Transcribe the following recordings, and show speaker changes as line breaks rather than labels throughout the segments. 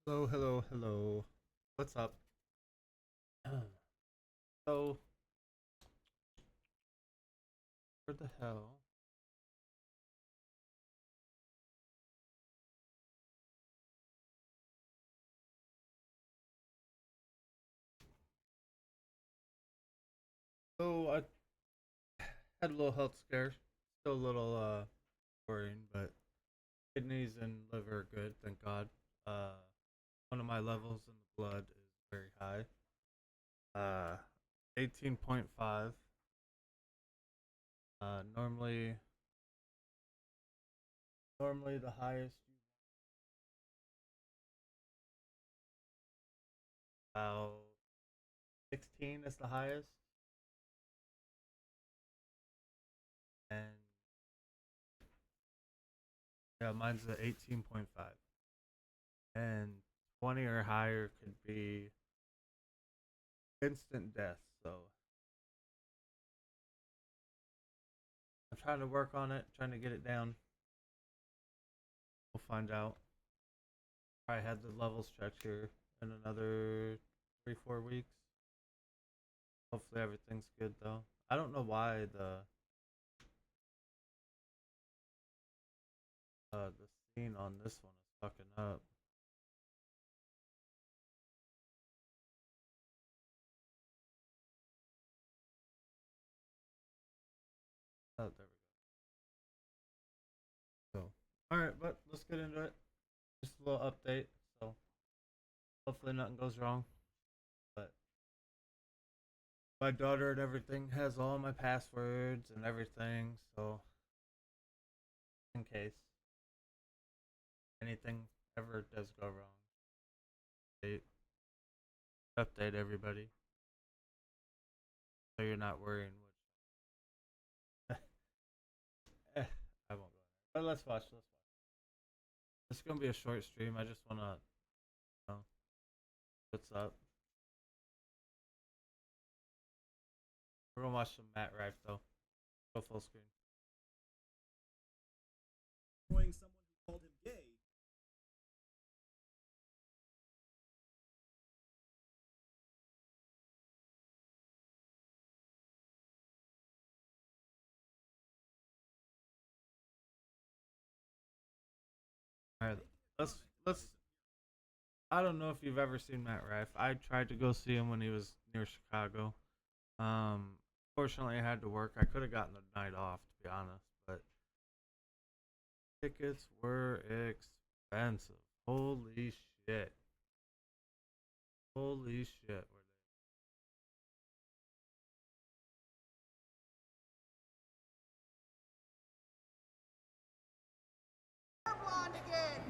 Hello, hello, hello. What's up? So, where the hell? So, I had a little health scare. Still a little worrying, but kidneys and liver are good, thank God. Uh, one of my levels in the blood is very high. 18.5. Normally the highest about 16 is the highest, and yeah, mine's at 18.5. And 20 or higher could be instant death. So I'm trying to work on it, trying to get it down. We'll find out. I had the levels checked here in another 3-4 weeks. Hopefully everything's good though. I don't know why the scene on this one is fucking up. Oh, there we go. So, all right, but let's get into it. Just a little update. So hopefully nothing goes wrong. But my daughter and everything has all my passwords and everything. So in case anything ever does go wrong, update, update everybody so you're not worrying. Which I won't go there. But let's watch. Let's watch. It's gonna be a short stream. I just wanna know what's up. We're gonna watch some Matt Rife though. Go full screen.
Someone who called him gay.
All right, let's. I don't know if you've ever seen Matt Rife. I tried to go see him when he was near Chicago. Fortunately, I had to work. I could have gotten the night off, to be honest, but tickets were expensive. Holy shit! Holy shit! Were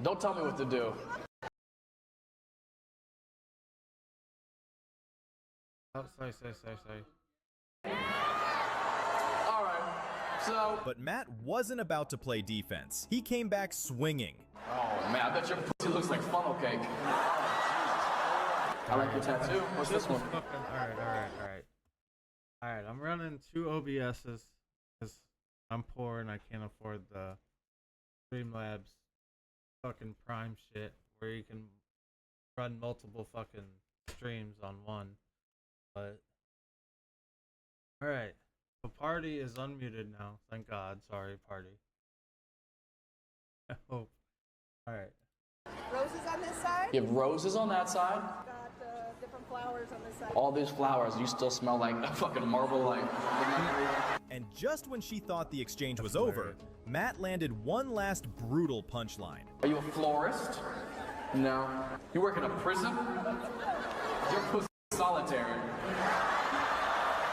Don't tell me what to do.
they? Oh, sorry.
All right. So.
But Matt wasn't about to play defense. He came back swinging.
Oh man, I bet your pussy looks like funnel cake. I like your tattoo. What's this one?
All right. I'm running two OBSs because I'm poor and I can't afford the Streamlabs fucking Prime shit where you can run multiple fucking streams on one. But all right, the Party is unmuted now. Thank God. Sorry, Party. Oh, all right.
Roses on this side.
You have roses on that side.
Got different flowers on this side.
All these flowers, you still smell like a fucking marble, like.
And just when she thought the exchange was over, Matt landed one last brutal punchline.
Are you a florist? No. You work in a prison? Your pussy solitary.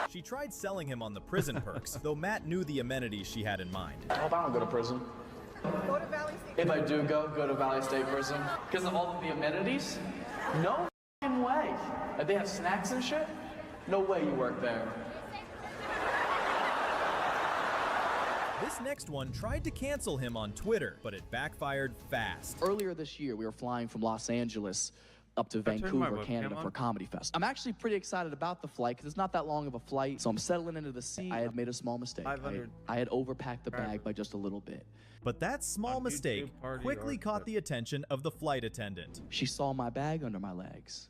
She tried selling him on the prison perks, though Matt knew the amenities she had in mind.
I hope I don't go to prison.
Go to Valley State.
If I do go to Valley State Prison. Because of all of the amenities? No fucking way. Like they have snacks and shit? No way you work there.
This next one tried to cancel him on Twitter, but it backfired fast.
Earlier this year, we were flying from Los Angeles up to
turned my
Vancouver,
webcam
Canada for
on.
Comedy Fest. I'm actually pretty excited about the flight because it's not that long of a flight. So I'm settling into the seat. I had made a small mistake.
500
I had overpacked the bag by just a little bit.
But that small
On
mistake
YouTube, Parti,
quickly
or
caught
Twitter.
the attention of the flight attendant.
She saw my bag under my legs.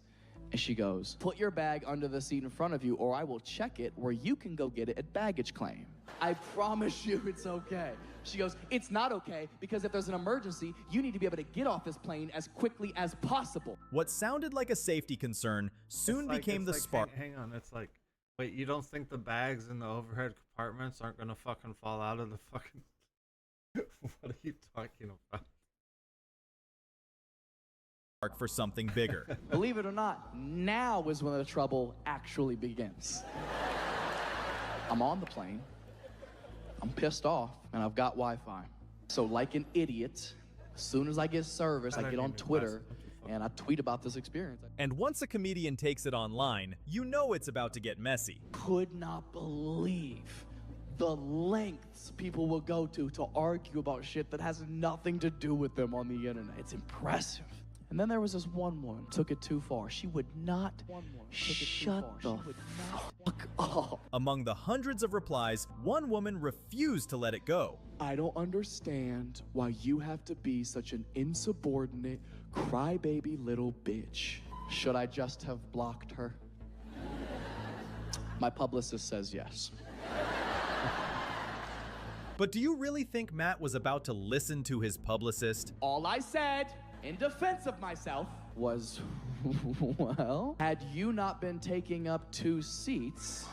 And she goes, "Put your bag under the seat in front of you or I will check it where you can go get it at baggage claim. I promise you it's okay." She goes, "It's not okay because if there's an emergency, you need to be able to get off this plane as quickly as possible."
What sounded like a safety concern soon became the spark.
Hang on, it's like, wait, you don't think the bags in the overhead compartments aren't gonna fucking fall out of the fucking? What are you talking about?
For something bigger.
Believe it or not, now is when the trouble actually begins. I'm on the plane. I'm pissed off, and I've got Wi-Fi. So like an idiot, as soon as I get service, I get on Twitter, and I tweet about this experience.
And once a comedian takes it online, you know it's about to get messy.
Could not believe the lengths people will go to argue about shit that has nothing to do with them on the internet. It's impressive. And then there was this one woman, took it too far. She would not shut the fuck up.
Among the hundreds of replies, one woman refused to let it go.
"I don't understand why you have to be such an insubordinate, crybaby little bitch. Should I just have blocked her?" My publicist says yes.
But do you really think Matt was about to listen to his publicist?
All I said, in defense of myself, was, well, had you not been taking up 2 seats,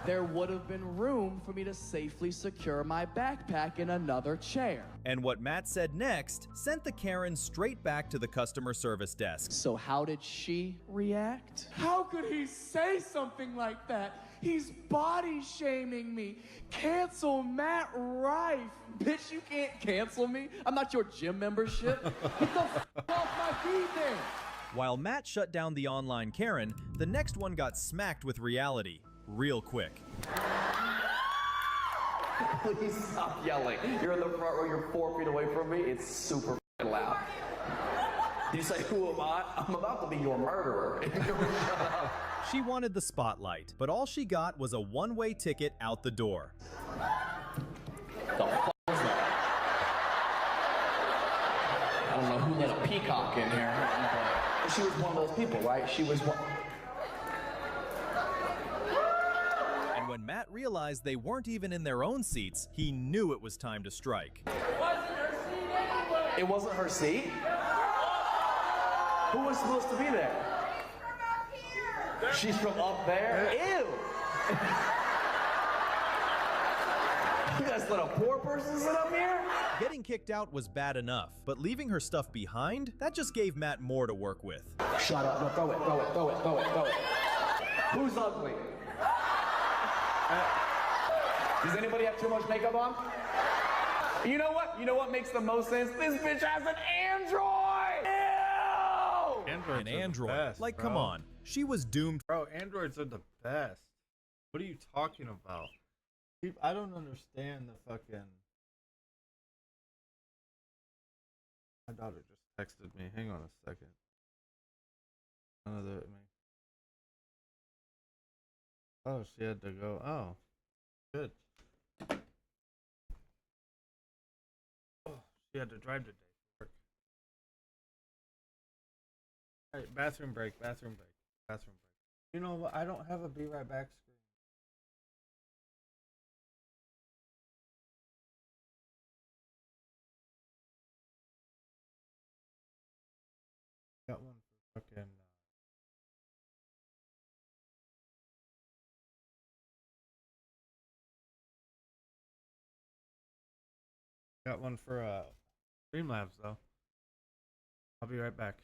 there would have been room for me to safely secure my backpack in another chair.
And what Matt said next sent the Karen straight back to the customer service desk.
So how did she react? "How could he say something like that? He's body shaming me. Cancel Matt Rife." Bitch, you can't cancel me. I'm not your gym membership. Get the f off my feet then.
While Matt shut down the online Karen, the next one got smacked with reality real quick.
Please stop yelling. You're in the front row, you're 4 feet away from me. It's super loud. You say, "Who am I?" I'm about to be your murderer. Shut up.
She wanted the spotlight, but all she got was a one-way ticket out the door.
The f was that? I don't know who let a peacock in here, but she was one of those people, right? She was one.
And when Matt realized they weren't even in their own seats, he knew it was time to strike.
It wasn't her seat? Who was supposed to be there? She's from up there? Ew! You guys let a poor person sit up here?
Getting kicked out was bad enough, but leaving her stuff behind, that just gave Matt more to work with.
Shut up. No, throw it, throw it, throw it, throw it, throw it. Who's ugly? Does anybody have too much makeup on? You know what? You know what makes the most sense? This bitch has an Android! Ew!
Androids
An
are the
Android.
best,
Like,
bro.
come on. She was doomed.
Bro, androids are the best. What are you talking about? I don't understand the fucking. My daughter just texted me. Hang on a second. Another me. Oh, she had to go. Oh, good. Oh, she had to drive today for work. All right, bathroom break. Bathroom break. Bathroom break. You know what? I don't have a be right back screen. Got one for fucking. Got one for Streamlabs though. I'll be right back.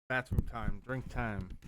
Bathroom time. Drink time.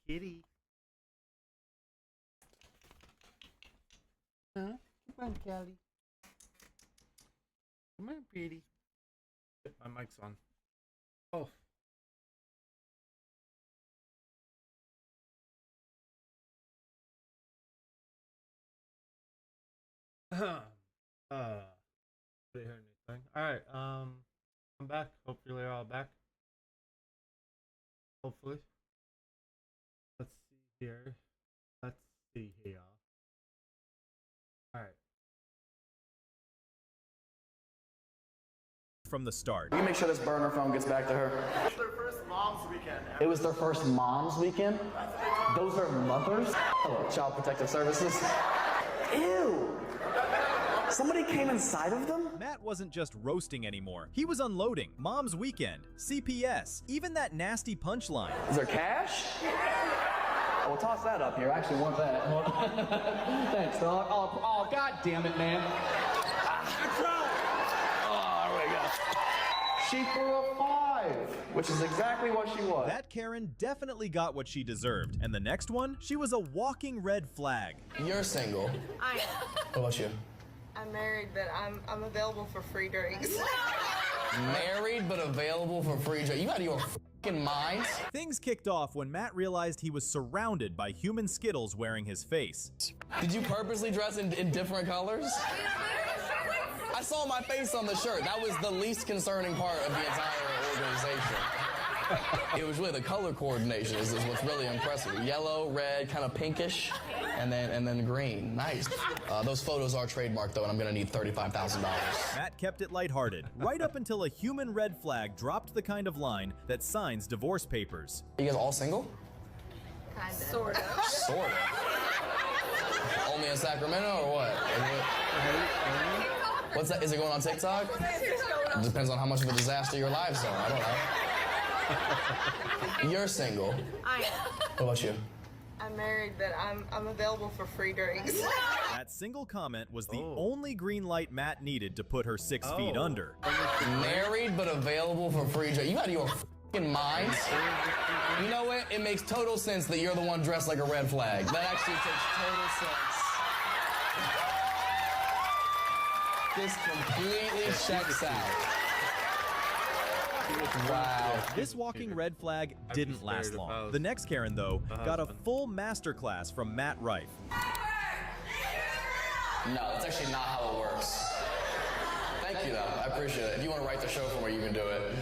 kitty. Huh? Come on, Callie. Come on, pretty. My mic's on. Oh. Didn't hear anything. Alright, I'm back. Hopefully you're all back. Hopefully. Let's see here. Alright.
From the start.
You make sure this burner phone gets back to her.
It's their first mom's weekend.
It was their first mom's weekend? Those are mothers? Hello, Child Protective Services. Ew! Somebody came inside of them?
Matt wasn't just roasting anymore. He was unloading. Mom's Weekend, CPS, even that nasty punchline.
Is there cash? Oh, well, toss that up here. I actually want that. Thanks, dog. Oh, god damn it, man. Oh, there we go. She threw a 5, which is exactly what she was.
That Karen definitely got what she deserved. And the next one, she was a walking red flag.
You're single.
I am.
What about you?
I'm married, but I'm available for free drinks.
Married but available for free drinks. You out of your f***ing mind?
Things kicked off when Matt realized he was surrounded by human Skittles wearing his face.
Did you purposely dress in different colors? I saw my face on the shirt. That was the least concerning part of the entire organization. It was really the color coordination is what's really impressive. Yellow, red, kind of pinkish, and then green. Nice. Those photos are trademarked though, and I'm gonna need $35,000.
Matt kept it lighthearted, right up until a human red flag dropped the kind of line that signs divorce papers.
You guys all single?
Kinda. Sort of.
Sort of. Only in Sacramento or what? What's that? Is it going on TikTok? It depends on how much of a disaster your lives are. I don't know. You're single.
I am.
What about you?
I'm married, but I'm available for free drinks.
That single comment was the only green light Matt needed to put her 6 feet under.
Married but available for free drinks. You out of your f***ing mind? You know what? It makes total sense that you're the one dressed like a red flag. That actually takes total sense. This completely checks out. Wow.
This walking red flag didn't last long. The next Karen, though, got a full masterclass from Matt Rife.
No, that's actually not how it works. Thank you, though. I appreciate it. If you want to write the show for me, you can do it.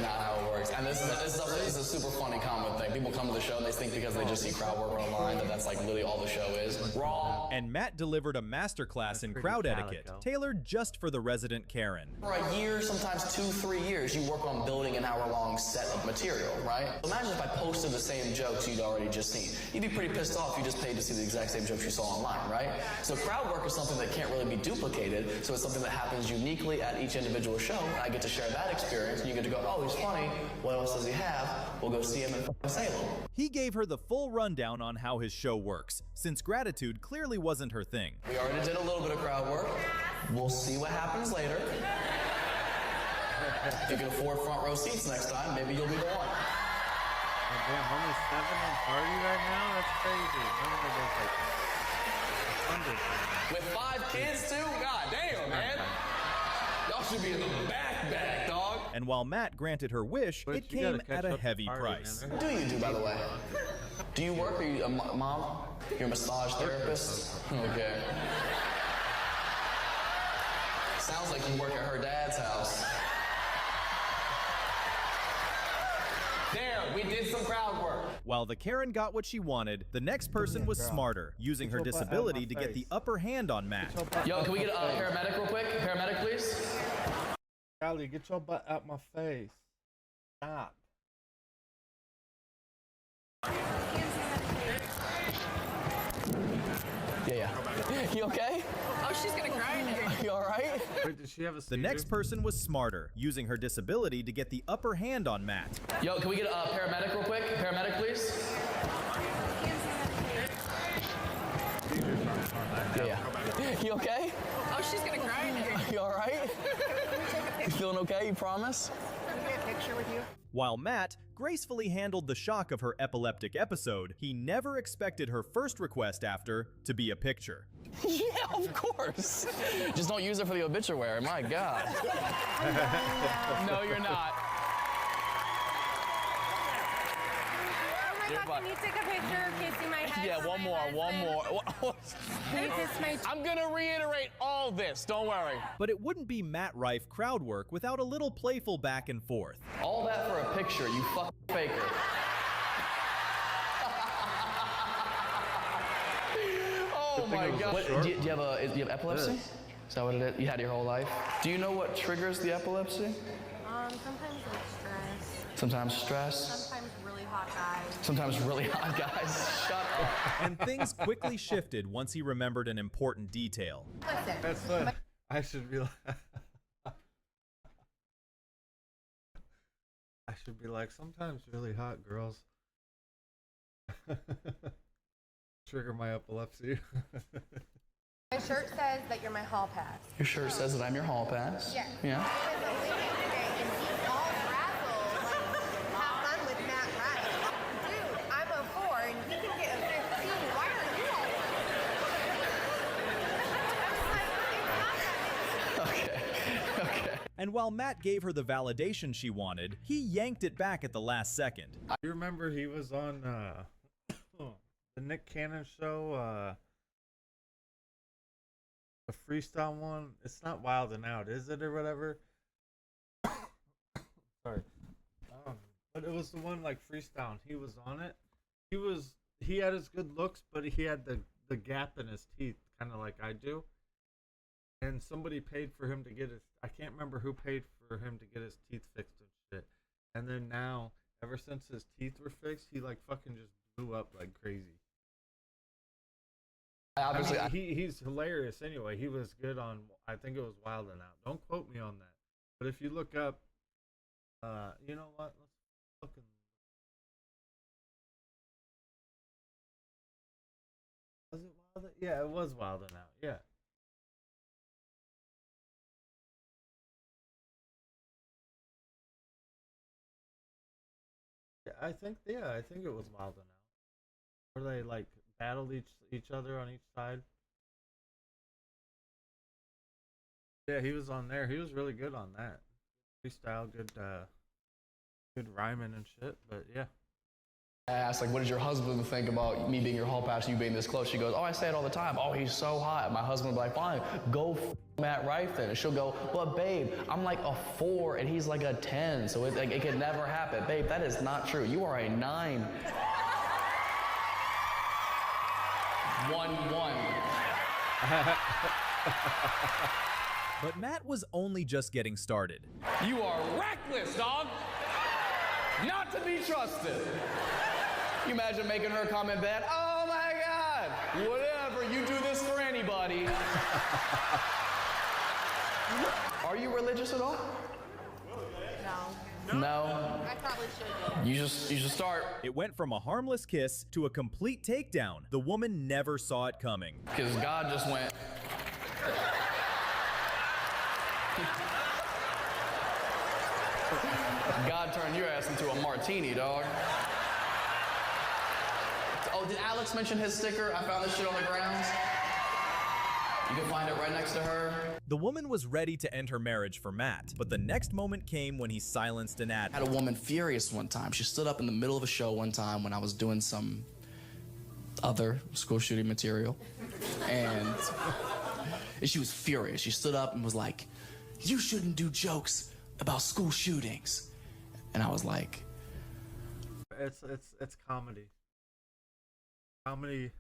Not how it works. And this is a super funny common thing. People come to the show and they think because they just see crowd work online that's like literally all the show is. Wrong.
And Matt delivered a masterclass in crowd etiquette, tailored just for the resident Karen.
For a year, sometimes 2-3 years, you work on building an hour-long set of material, right? Imagine if I posted the same jokes you'd already just seen. You'd be pretty pissed off if you just paid to see the exact same jokes you saw online, right? So crowd work is something that can't really be duplicated, so it's something that happens uniquely at each individual show. I get to share that experience, and you get to go, oh, he's funny. What else does he have? We'll go see him in Salem.
He gave her the full rundown on how his show works, since gratitude clearly wasn't her thing.
We already did a little bit of crowd work. We'll see what happens later. If you can afford front row seats next time, maybe you'll be the one.
Oh, damn, only 7 on Party right now? That's crazy. Normally there's like 100.
With 5 kids too? God damn, man. Y'all should be in the back, dog.
And while Matt granted her wish, it came at a heavy price.
What do you do, by the way? Do you work? Are you a mom? You're a massage therapist? Okay. Sounds like you work at her dad's house. There, we did some crowd work.
While the Karen got what she wanted, the next person was smarter, using her disability to get the upper hand on Matt.
Yo, can we get a paramedic real quick? Paramedic, please.
Callie, get your butt out my face. Stop.
Yeah. You okay?
Oh, she's gonna cry in here.
You alright?
Wait, does she have a
The next person was smarter, using her disability to get the upper hand on Matt.
Yo, can we get a paramedic real quick? Paramedic, please. Yeah. You okay?
Oh, she's gonna cry in here.
You alright? You feeling okay? You promise?
Can we get a picture with you?
While Matt gracefully handled the shock of her epileptic episode, he never expected her first request after to be a picture.
Yeah, of course. Just don't use it for the obituary, my God. No, you're not.
Oh my God, can you take a picture kissing my head?
Yeah, one more.
Can you kiss my
I'm gonna reiterate all this, don't worry.
But it wouldn't be Matt Rife crowd work without a little playful back and forth.
All that for a picture, you fucking faker. Oh my God. What, do you have epilepsy?
Yes.
Is that what it is? You had it your whole life? Do you know what triggers the epilepsy?
sometimes like stress.
Sometimes stress.
Sometimes really hot guys.
Sometimes really hot guys. Shut up.
And things quickly shifted once he remembered an important detail.
Listen.
That's what I should be like. I should be like, sometimes really hot girls trigger my epilepsy.
My shirt says that you're my hall pass.
Your shirt says that I'm your hall pass.
Yeah.
Yeah.
And he's all frazzled, like, have fun with Matt Rife. Dude, I'm a 4 and you can get a 15. Why are you all I was like, it's not that
Okay.
And while Matt gave her the validation she wanted, he yanked it back at the last second.
You remember he was on the Nick Cannon show, the freestyle one? It's not Wild and Out, is it, or whatever? Sorry. But it was the one like freestyle. He was on it. He had his good looks, but he had the gap in his teeth, kind of like I do. And somebody paid for him to get his, I can't remember who paid for him to get his teeth fixed and shit. And then now, ever since his teeth were fixed, he like fucking just blew up like crazy.
Obviously,
I mean, he's hilarious anyway. He was good on, I think it was Wild and Out. Don't quote me on that. But if you look up, you know what? Let's look in. Was it Wild? Yeah, it was Wild and Out. Yeah. I think it was Wild and Out. Where they like battled each other on each side. Yeah, he was on there. He was really good on that. Freestyle, good rhyming and shit. But yeah.
I asked, like, what does your husband think about me being your hall pass, you being this close? She goes, oh, I say it all the time. Oh, he's so hot. My husband would be like, fine, go Matt Rife then. And she'll go, but babe, I'm like a 4 and he's like a 10, so it could never happen. Babe, that is not true. You are a 9. 1-1.
But Matt was only just getting started.
You are reckless, dog. Not to be trusted. You imagine making her comment back, oh my God, whatever, you do this for anybody. Are you religious at all?
No.
No.
I probably should.
You should start.
It went from a harmless kiss to a complete takedown. The woman never saw it coming.
Because God just went. God turned your ass into a martini, dog. Oh, did Alex mention his sticker? I found this shit on the grounds. You can find it right next to her.
The woman was ready to end her marriage for Matt, but the next moment came when he silenced an ad.
I had a woman furious one time. She stood up in the middle of a show one time when I was doing some other school shooting material. And she was furious. She stood up and was like, you shouldn't do jokes about school shootings. And I was like,
It's comedy. Comedy.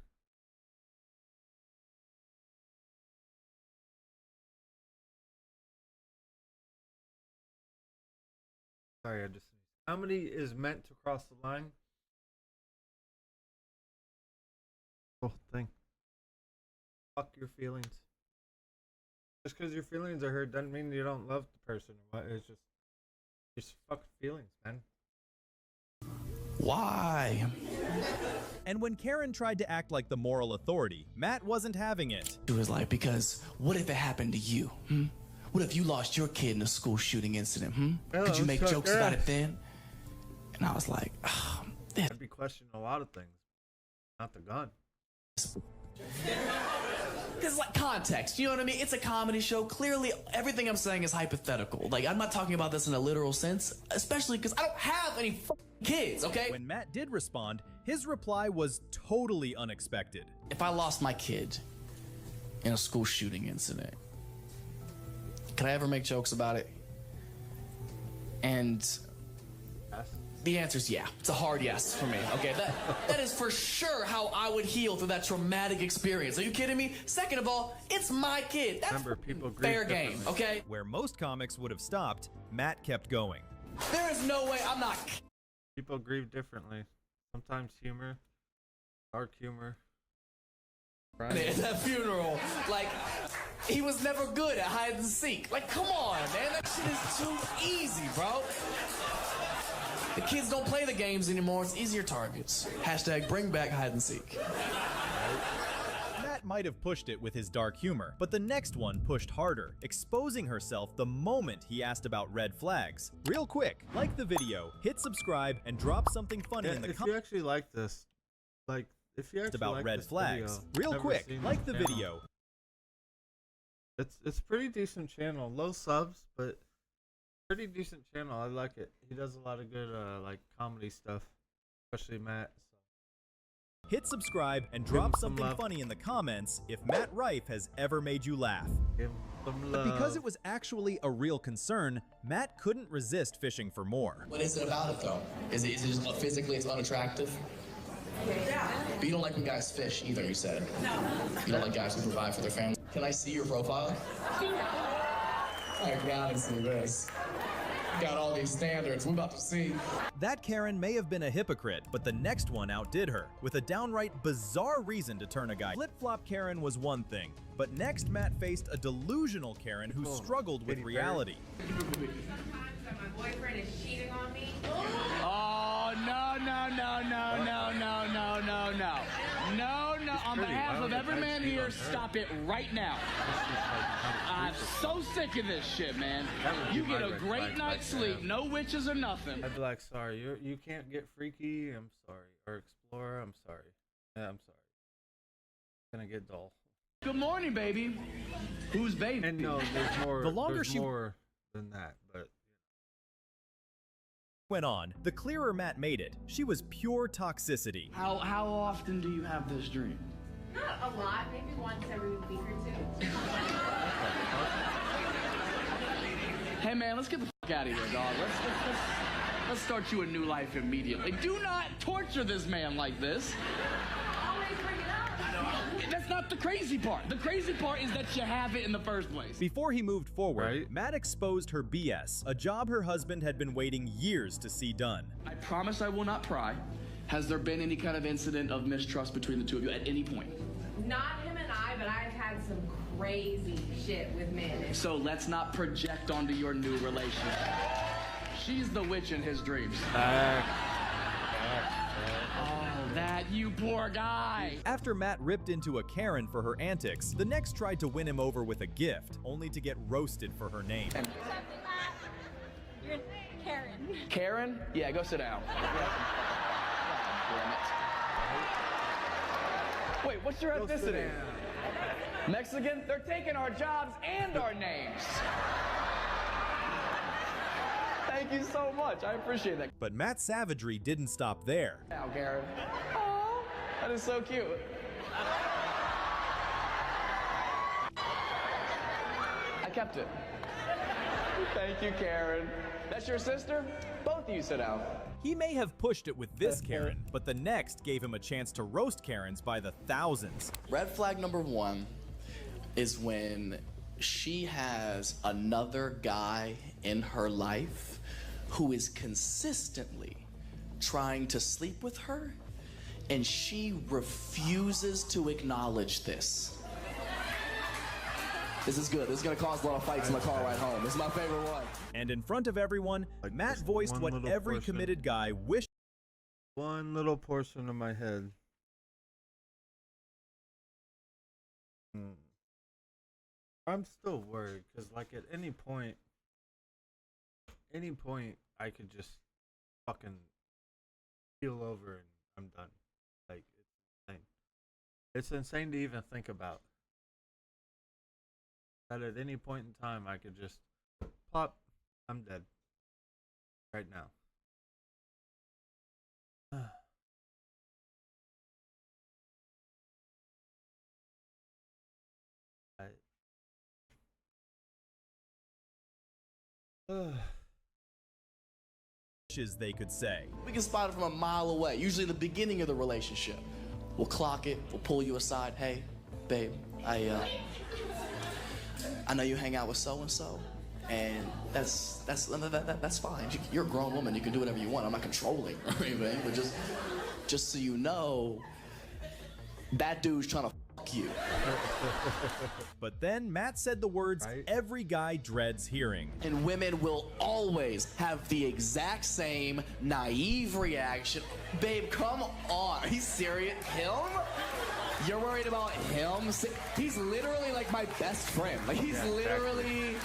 Sorry, I just. Comedy is meant to cross the line. Whole thing. Fuck your feelings. Just because your feelings are hurt doesn't mean you don't love the person. It's just fuck feelings, man.
why?
And when Karen tried to act like the moral authority, Matt wasn't having it.
She was like, because what if it happened to you? What if you lost your kid in a school shooting incident? Could you make jokes about it then? And I was like, oh,
I'd be questioning a lot of things, not the gun.
It's like context, you know what I mean? It's a comedy show. Clearly, everything I'm saying is hypothetical. Like, I'm not talking about this in a literal sense, especially because I don't have any kids, okay?
When Matt did respond, his reply was totally unexpected.
If I lost my kid in a school shooting incident, could I ever make jokes about it? And the answer is yeah. It's a hard yes for me, okay? That is for sure how I would heal through that traumatic experience. Are you kidding me? Second of all, it's my kid. That's
Remember, people grieve
fair game,
differently.
okay?
Where most comics would have stopped, Matt kept going.
There is no way I'm not...
People grieve differently. Sometimes humor, dark humor.
At that funeral, like, he was never good at hide and seek. Like, come on, man, that shit is too easy, bro. The kids don't play the games anymore. It's easier targets. Hashtag bring back hide and seek.
Matt might have pushed it with his dark humor, but the next one pushed harder, exposing herself the moment he asked about red flags. Real quick, like the video, hit subscribe, and drop something funny in the
If
comments
you actually like this, like, if you actually
about
like
red
this
flags.
video,
Real
never
quick,
seen
like the
channel,
video.
It's pretty decent channel. Low subs, but pretty decent channel. I like it. He does a lot of good like comedy stuff, especially Matt. So.
Hit subscribe and
Give him
drop
some
something
love.
funny in the comments if Matt Rife has ever made you laugh.
Give him some
But
love.
because it was actually a real concern, Matt couldn't resist fishing for more.
What is it about it, though? Is it just physically it's unattractive? Yeah. But you don't like when guys fish either, you said. No. You don't like guys who provide for their family. Can I see your profile? I gotta see this. Got all these standards. We're about to see.
That Karen may have been a hypocrite, but the next one outdid her, with a downright bizarre reason to turn a guy. Flip-flop Karen was one thing, but next Matt faced a delusional Karen who struggled with reality.
Sometimes when my boyfriend is cheating on me.
Oh, no, no, no, no, no, no, no, no, no. No, no. On behalf of every man here, stop it right now. I'm so sick of this shit, man. You get a great night's sleep, no witches or nothing.
I'd be like, sorry, you can't get freaky. I'm sorry, or explore. I'm sorry. Yeah, I'm sorry. It's gonna get dull.
Good morning, baby. Who's baby?
And no, there's more.
The longer
there's
she-
more than that, but.
Went on, the clearer Matt made it, she was pure toxicity.
How often do you have this dream?
Not a lot, maybe once every week or two.
Hey, man, let's get the fuck out of here, dog. Let's start you a new life immediately. Do not torture this man like this.
Always bring it up.
That's not the crazy part. The crazy part is that you have it in the first place.
Before he moved forward,
Right.
Matt exposed her BS, a job her husband had been waiting years to see done.
I promise I will not pry. Has there been any kind of incident of mistrust between the two of you at any point?
Not him and I, but I've had some crazy shit with men.
So let's not project onto your new relationship. She's the witch in his dreams. Oh, that you poor guy.
After Matt ripped into a Karen for her antics, the next tried to win him over with a gift, only to get roasted for her name.
You're Karen.
Karen? Yeah, go sit down. Wait, what's your ethnicity? Mexican? They're taking our jobs and our names. Thank you so much. I appreciate that.
But Matt's savagery didn't stop there.
Now, Karen. Oh, that is so cute. I kept it. Thank you, Karen. That's your sister? Both of you sit down.
He may have pushed it with this Karen, but the next gave him a chance to roast Karens by the thousands.
Red flag number one is when she has another guy in her life who is consistently trying to sleep with her, and she refuses to acknowledge this. This is good. This is gonna cause a lot of fights in the car ride home. This is my favorite one.
And in front of everyone,
Like
Matt
just
voiced
one
what
little
every
portion.
committed guy wished.
One little portion of my head. I'm still worried because, like, at any point, I could just fucking keel over and I'm done. Like, it's insane. It's insane to even think about. That at any point in time, I could just plop, I'm dead. Right now.
As they could say.
We can spot it from a mile away, usually the beginning of the relationship. We'll clock it, we'll pull you aside. Hey, babe, I know you hang out with so-and-so, and that's fine. You're a grown woman, you can do whatever you want. I'm not controlling or anything, but just so you know, that dude's trying to fuck you.
But then Matt said the words every guy dreads hearing.
And women will always have the exact same naive reaction. Babe, come on. Are you serious? Him? You're worried about him? He's literally like my best friend. Like he's literally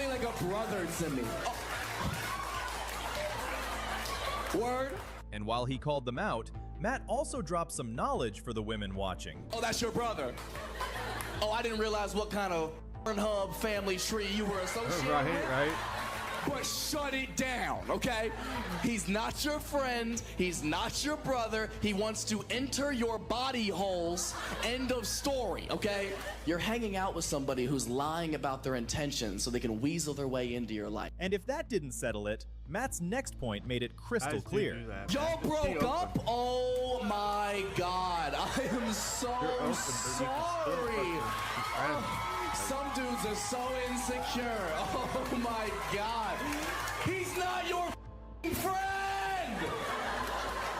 like a brother to me. Oh. Word?
And while he called them out, Matt also dropped some knowledge for the women watching.
Oh, that's your brother. Oh, I didn't realize what kind of Pornhub family tree you were associated with.
Right.
But shut it down, okay? He's not your friend. He's not your brother. He wants to enter your body holes. End of story, okay? You're hanging out with somebody who's lying about their intentions so they can weasel their way into your life.
And if that didn't settle it, Matt's next point made it crystal clear.
Y'all broke up? Oh my God. I am so sorry. Some dudes are so insecure. Oh my God. He's not your friend.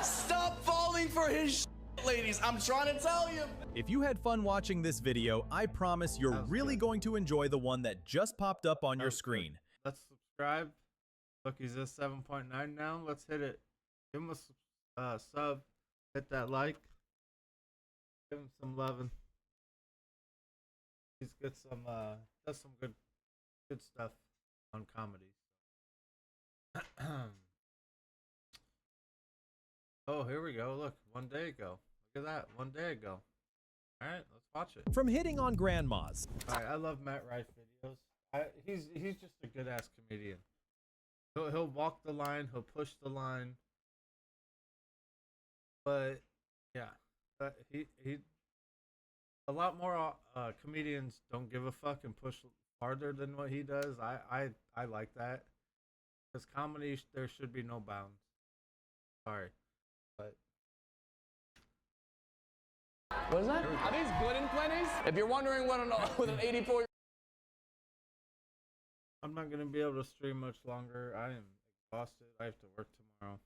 Stop falling for his shit, ladies. I'm trying to tell you.
If you had fun watching this video, I promise you're really going to enjoy the one that just popped up on your screen.
Let's subscribe. Look, he's at 7.9 now. Let's hit it. Give him a sub. Hit that like. Give him some loving. He's got some does some good stuff on comedy. Oh, here we go. Look, 1 day ago. Look at that. 1 day ago. All right, let's watch it.
From hitting on grandmas.
All right, I love Matt Rife videos. He's just a good ass comedian. He'll walk the line. He'll push the line. But yeah, he a lot more comedians don't give a fuck and push harder than what he does. I like that. Because comedy, there should be no bounds. Sorry, but
What is that? Are these gluten plenties? If you're wondering what with an 84.
I'm not gonna be able to stream much longer. I am exhausted. I have to work tomorrow.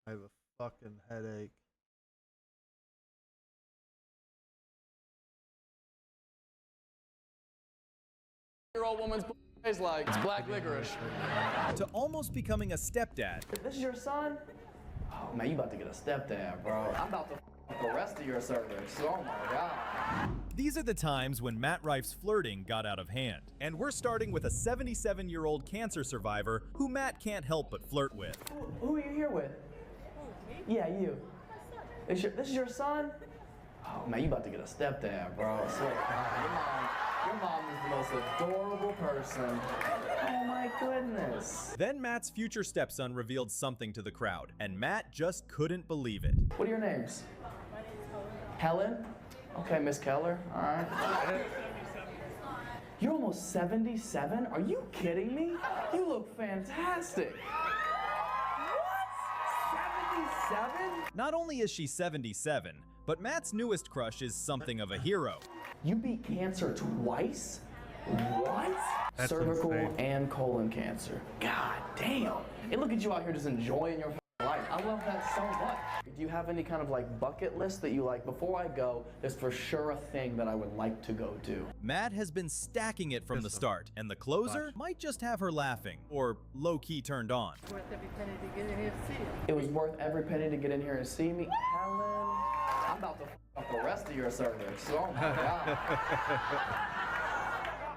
I have a fucking headache.
Year-old woman's is like it's black licorice.
To almost becoming a stepdad.
This is your son? Oh man, you about to get a stepdad, bro. I'm about to f the rest of your service. Oh my God.
These are the times when Matt Rife's flirting got out of hand. And we're starting with a 77-year-old cancer survivor who Matt can't help but flirt with.
Who are you here with? Yeah, you. This is your son? Oh man, you about to get a stepdad, bro. I swear to God, your mom is the most adorable person. Oh my goodness.
Then Matt's future stepson revealed something to the crowd, and Matt just couldn't believe it.
What are your names? Helen? Okay, Miss Keller. All right. You're almost 77? Are you kidding me? You look fantastic. What? 77?
Not only is she 77, but Matt's newest crush is something of a hero.
You beat cancer twice? What?
That's
cervical
insane.
and colon cancer. God damn. Hey, look at you out here just enjoying your life. I love that so much. Do you have any kind of like bucket list that you like, before I go, there's for sure a thing that I would like to go do?
Matt has been stacking it from the start, and the closer might just have her laughing, or low-key turned on.
Worth every penny to get in here to see you.
It was worth every penny to get in here and see me. Helen, I'm about to f up the rest of your service. Oh my God.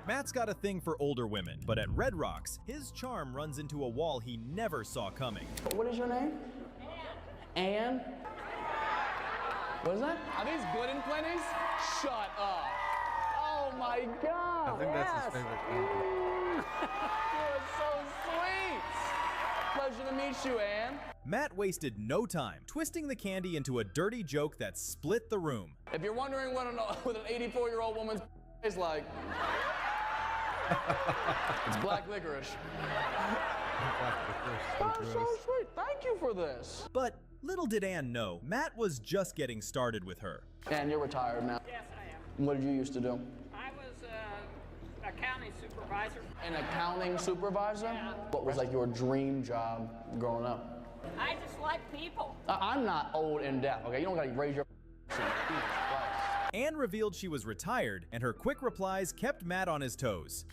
Matt's got a thing for older women, but at Red Rocks, his charm runs into a wall he never saw coming.
What is your name? Anne. What is that? Are these good and plenties? Shut up. Oh my God.
I think that's his favorite candy.
You're so sweet. Pleasure to meet you, Anne.
Matt wasted no time twisting the candy into a dirty joke that split the room.
If you're wondering what an 84-year-old woman's is like, it's black licorice. Oh, so sweet. Thank you for this.
But little did Anne know, Matt was just getting started with her.
Anne, you're retired now.
Yes, I am.
What did you used to do?
I was a county supervisor.
An accounting supervisor?
Yeah.
What was like your dream job growing up?
I just like people.
I'm not old and deaf, okay? You don't gotta raise your Jesus Christ.
Anne revealed she was retired, and her quick replies kept Matt on his toes.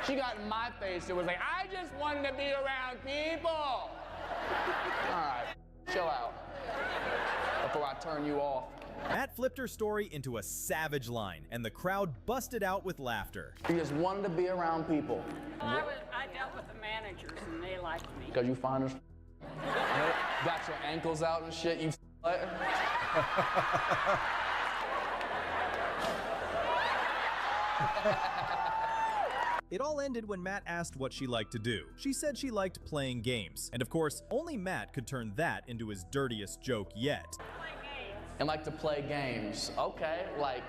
She got in my face. It was like, I just wanted to be around people. All right, chill out before I turn you off.
Matt flipped her story into a savage line, and the crowd busted out with laughter.
You just wanted to be around people.
Well, I dealt with the managers, and they liked me.
Because you fine as got your ankles out and shit, you
It all ended when Matt asked what she liked to do. She said she liked playing games. And of course, only Matt could turn that into his dirtiest joke yet.
and like to play games. Okay, like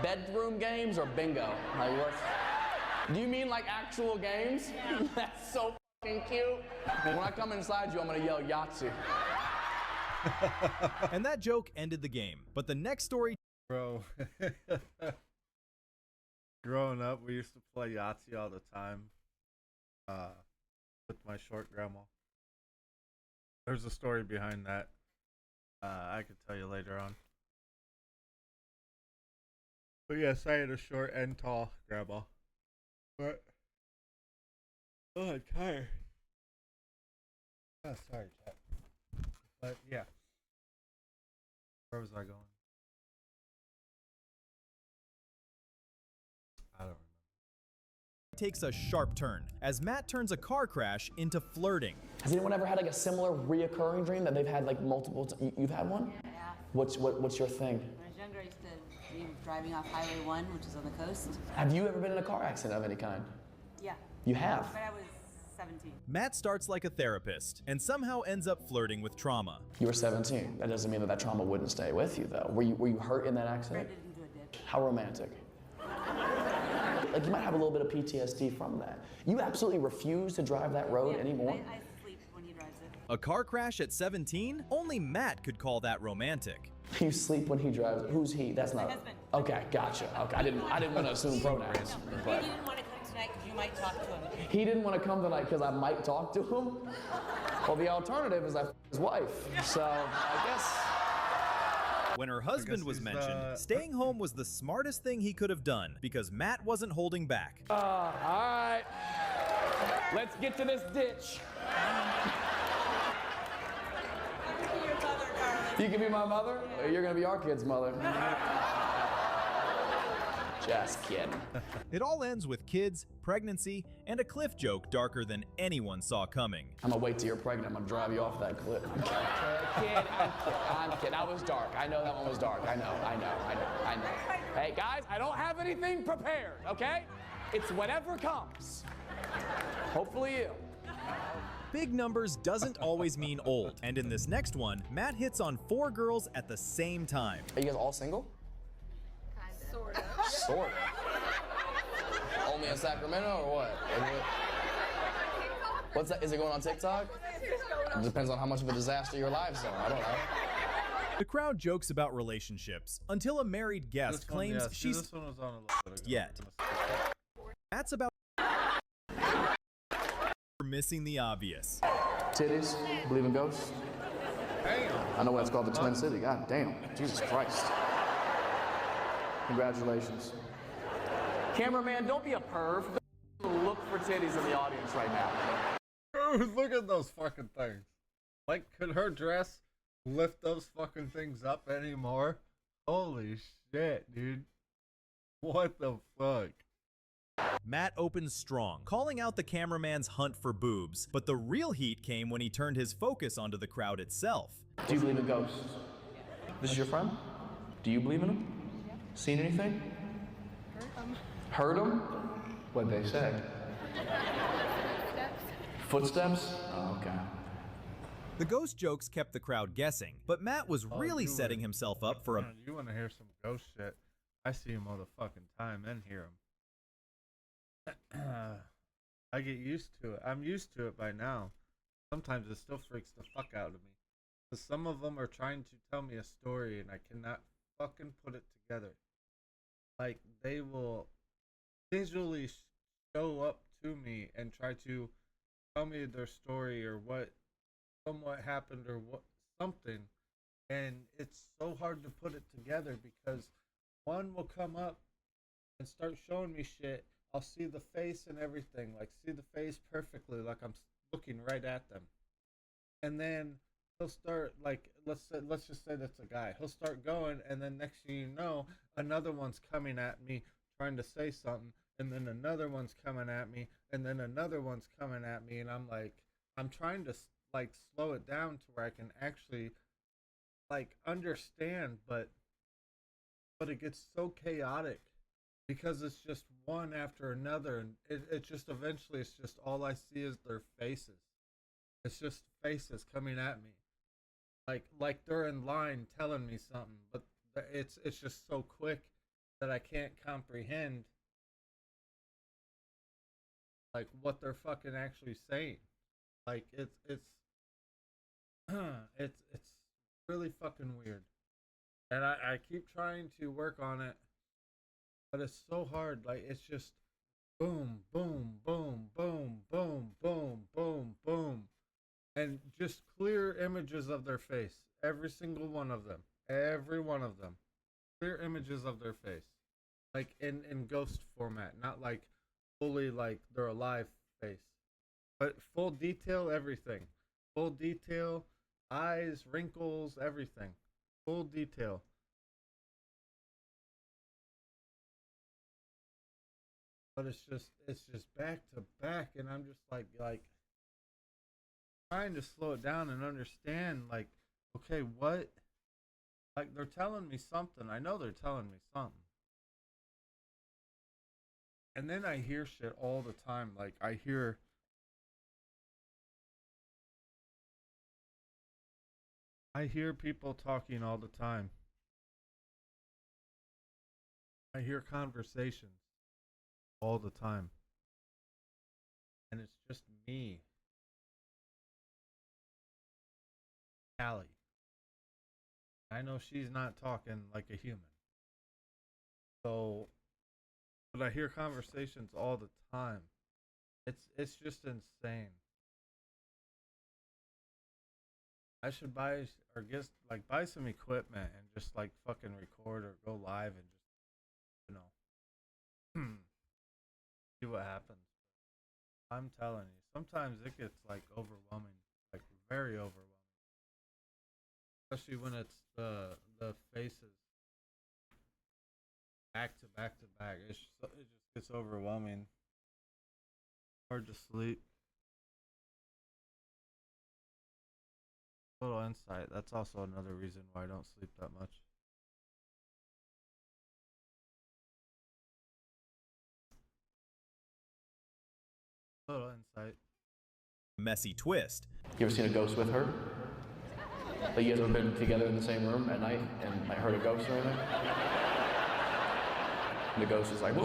bedroom games or bingo? Like what? Do you mean like actual games? Yeah. That's so fucking cute. When I come inside you, I'm gonna yell Yahtzee.
And that joke ended the game. But the next story...
Bro. Growing up, we used to play Yahtzee all the time with my short grandma. There's a story behind that. I could tell you later on. But yes, I had a short and tall grandma. But oh, I'm tired. Oh, sorry, chat. But yeah, where was I going? I don't remember.
Takes a sharp turn as Matt turns a car crash into flirting.
Has anyone ever had like a similar reoccurring dream that they've had like multiple? You've had one?
Yeah.
What's your thing?
When I was younger, I used to dream of driving off Highway 1, which is on the coast.
Have you ever been in a car accident of any kind?
Yeah.
You have?
But I was 17.
Matt starts like a therapist and somehow ends up flirting with trauma.
You were 17. That doesn't mean that trauma wouldn't stay with you though. Were you hurt in that accident?
Brandon into a ditch.
How romantic. Like you might have a little bit of PTSD from that. You absolutely refuse to drive that road anymore?
I sleep when he drives it.
A car crash at 17? Only Matt could call that romantic.
You sleep when he drives. Who's he? That's not.
My husband.
Okay, gotcha. Okay, I didn't want to assume pronouns. But
He didn't want to come tonight because you might talk to him.
he didn't want to come tonight because I might talk to him. Well, the alternative is I f his wife. So I guess.
When her husband was mentioned, staying home was the smartest thing he could have done because Matt wasn't holding back.
All right. Let's get to this ditch. You can be my mother, or you're gonna be our kid's mother. Just kidding.
It all ends with kids, pregnancy, and a cliff joke darker than anyone saw coming.
I'm gonna wait till you're pregnant. I'm gonna drive you off that cliff. I'm kidding. That was dark. I know that one was dark. I know. Hey guys, I don't have anything prepared, okay? It's whatever comes. Hopefully you.
Big numbers doesn't always mean old, and in this next one, Matt hits on 4 girls at the same time.
Are you guys all single?
Sort of.
Sort of. Only in Sacramento or what? What's that? Is it going on TikTok? It depends on how much of a disaster your lives are. I don't know.
The crowd jokes about relationships until a married guest claims she's
this one was on a little bit ago.
yet. That's about for missing the obvious.
Titties? Believe in ghosts?
Damn.
I know that's called the Twin City. God damn. Jesus Christ. Congratulations. Cameraman, don't be a perv. Look for titties in the audience right now.
Dude, look at those fucking things. Like, could her dress lift those fucking things up anymore? Holy shit, dude. What the fuck?
Matt opens strong, calling out the cameraman's hunt for boobs, but the real heat came when he turned his focus onto the crowd itself.
Do you believe in ghosts? This is your friend? Do you believe in them? Seen anything? Heard them? What'd they say? Footsteps? Oh, okay.
The ghost jokes kept the crowd guessing, but Matt was really setting himself up for a...
You want to hear some ghost shit? I see him all the fucking time and hear him. I get used to it. I'm used to it by now. Sometimes it still freaks the fuck out of me. Because some of them are trying to tell me a story and I cannot fucking put it together. Like, they will visually show up to me and try to tell me their story or what somewhat happened or what something. And it's so hard to put it together because one will come up and start showing me shit. I'll see the face and everything, like see the face perfectly, like I'm looking right at them. And then he'll start, like, let's just say that's a guy. He'll start going, and then next thing you know, another one's coming at me trying to say something, and then another one's coming at me, and then another one's coming at me, and I'm like, I'm trying to like slow it down to where I can actually like understand, but it gets so chaotic because it's just one after another, and it just eventually it's just all I see is their faces. It's just faces coming at me, like they're in line telling me something, but it's just so quick that I can't comprehend like what they're fucking actually saying. Like it's it's really fucking weird, and I keep trying to work on it, but it's so hard. Like it's just boom, boom, boom, boom, boom, boom, boom, boom, and just clear images of their face. Every single one of them. Every one of them. Clear images of their face. Like in ghost format. Not like fully like they're alive face. But full detail, everything. Full detail, eyes, wrinkles, everything. Full detail. But it's just back to back, and I'm just like trying to slow it down and understand, like, okay, what? Like, they're telling me something. I know they're telling me something. And then I hear shit all the time. Like, I hear people talking all the time. I hear conversations all the time. And it's just me. Allie. I know she's not talking like a human. So, but I hear conversations all the time. It's just insane. I should buy or just like buy some equipment and just like fucking record or go live and just, you know, see what happens. I'm telling you, sometimes it gets like overwhelming, like very overwhelming. Especially when it's the faces back to back to back. It just gets overwhelming. Hard to sleep. Little insight. That's also another reason why I don't sleep that much. Little insight.
Messy twist.
You ever seen a ghost with her? Like you guys ever been together in the same room at night and like heard a ghost or anything? And the ghost is like,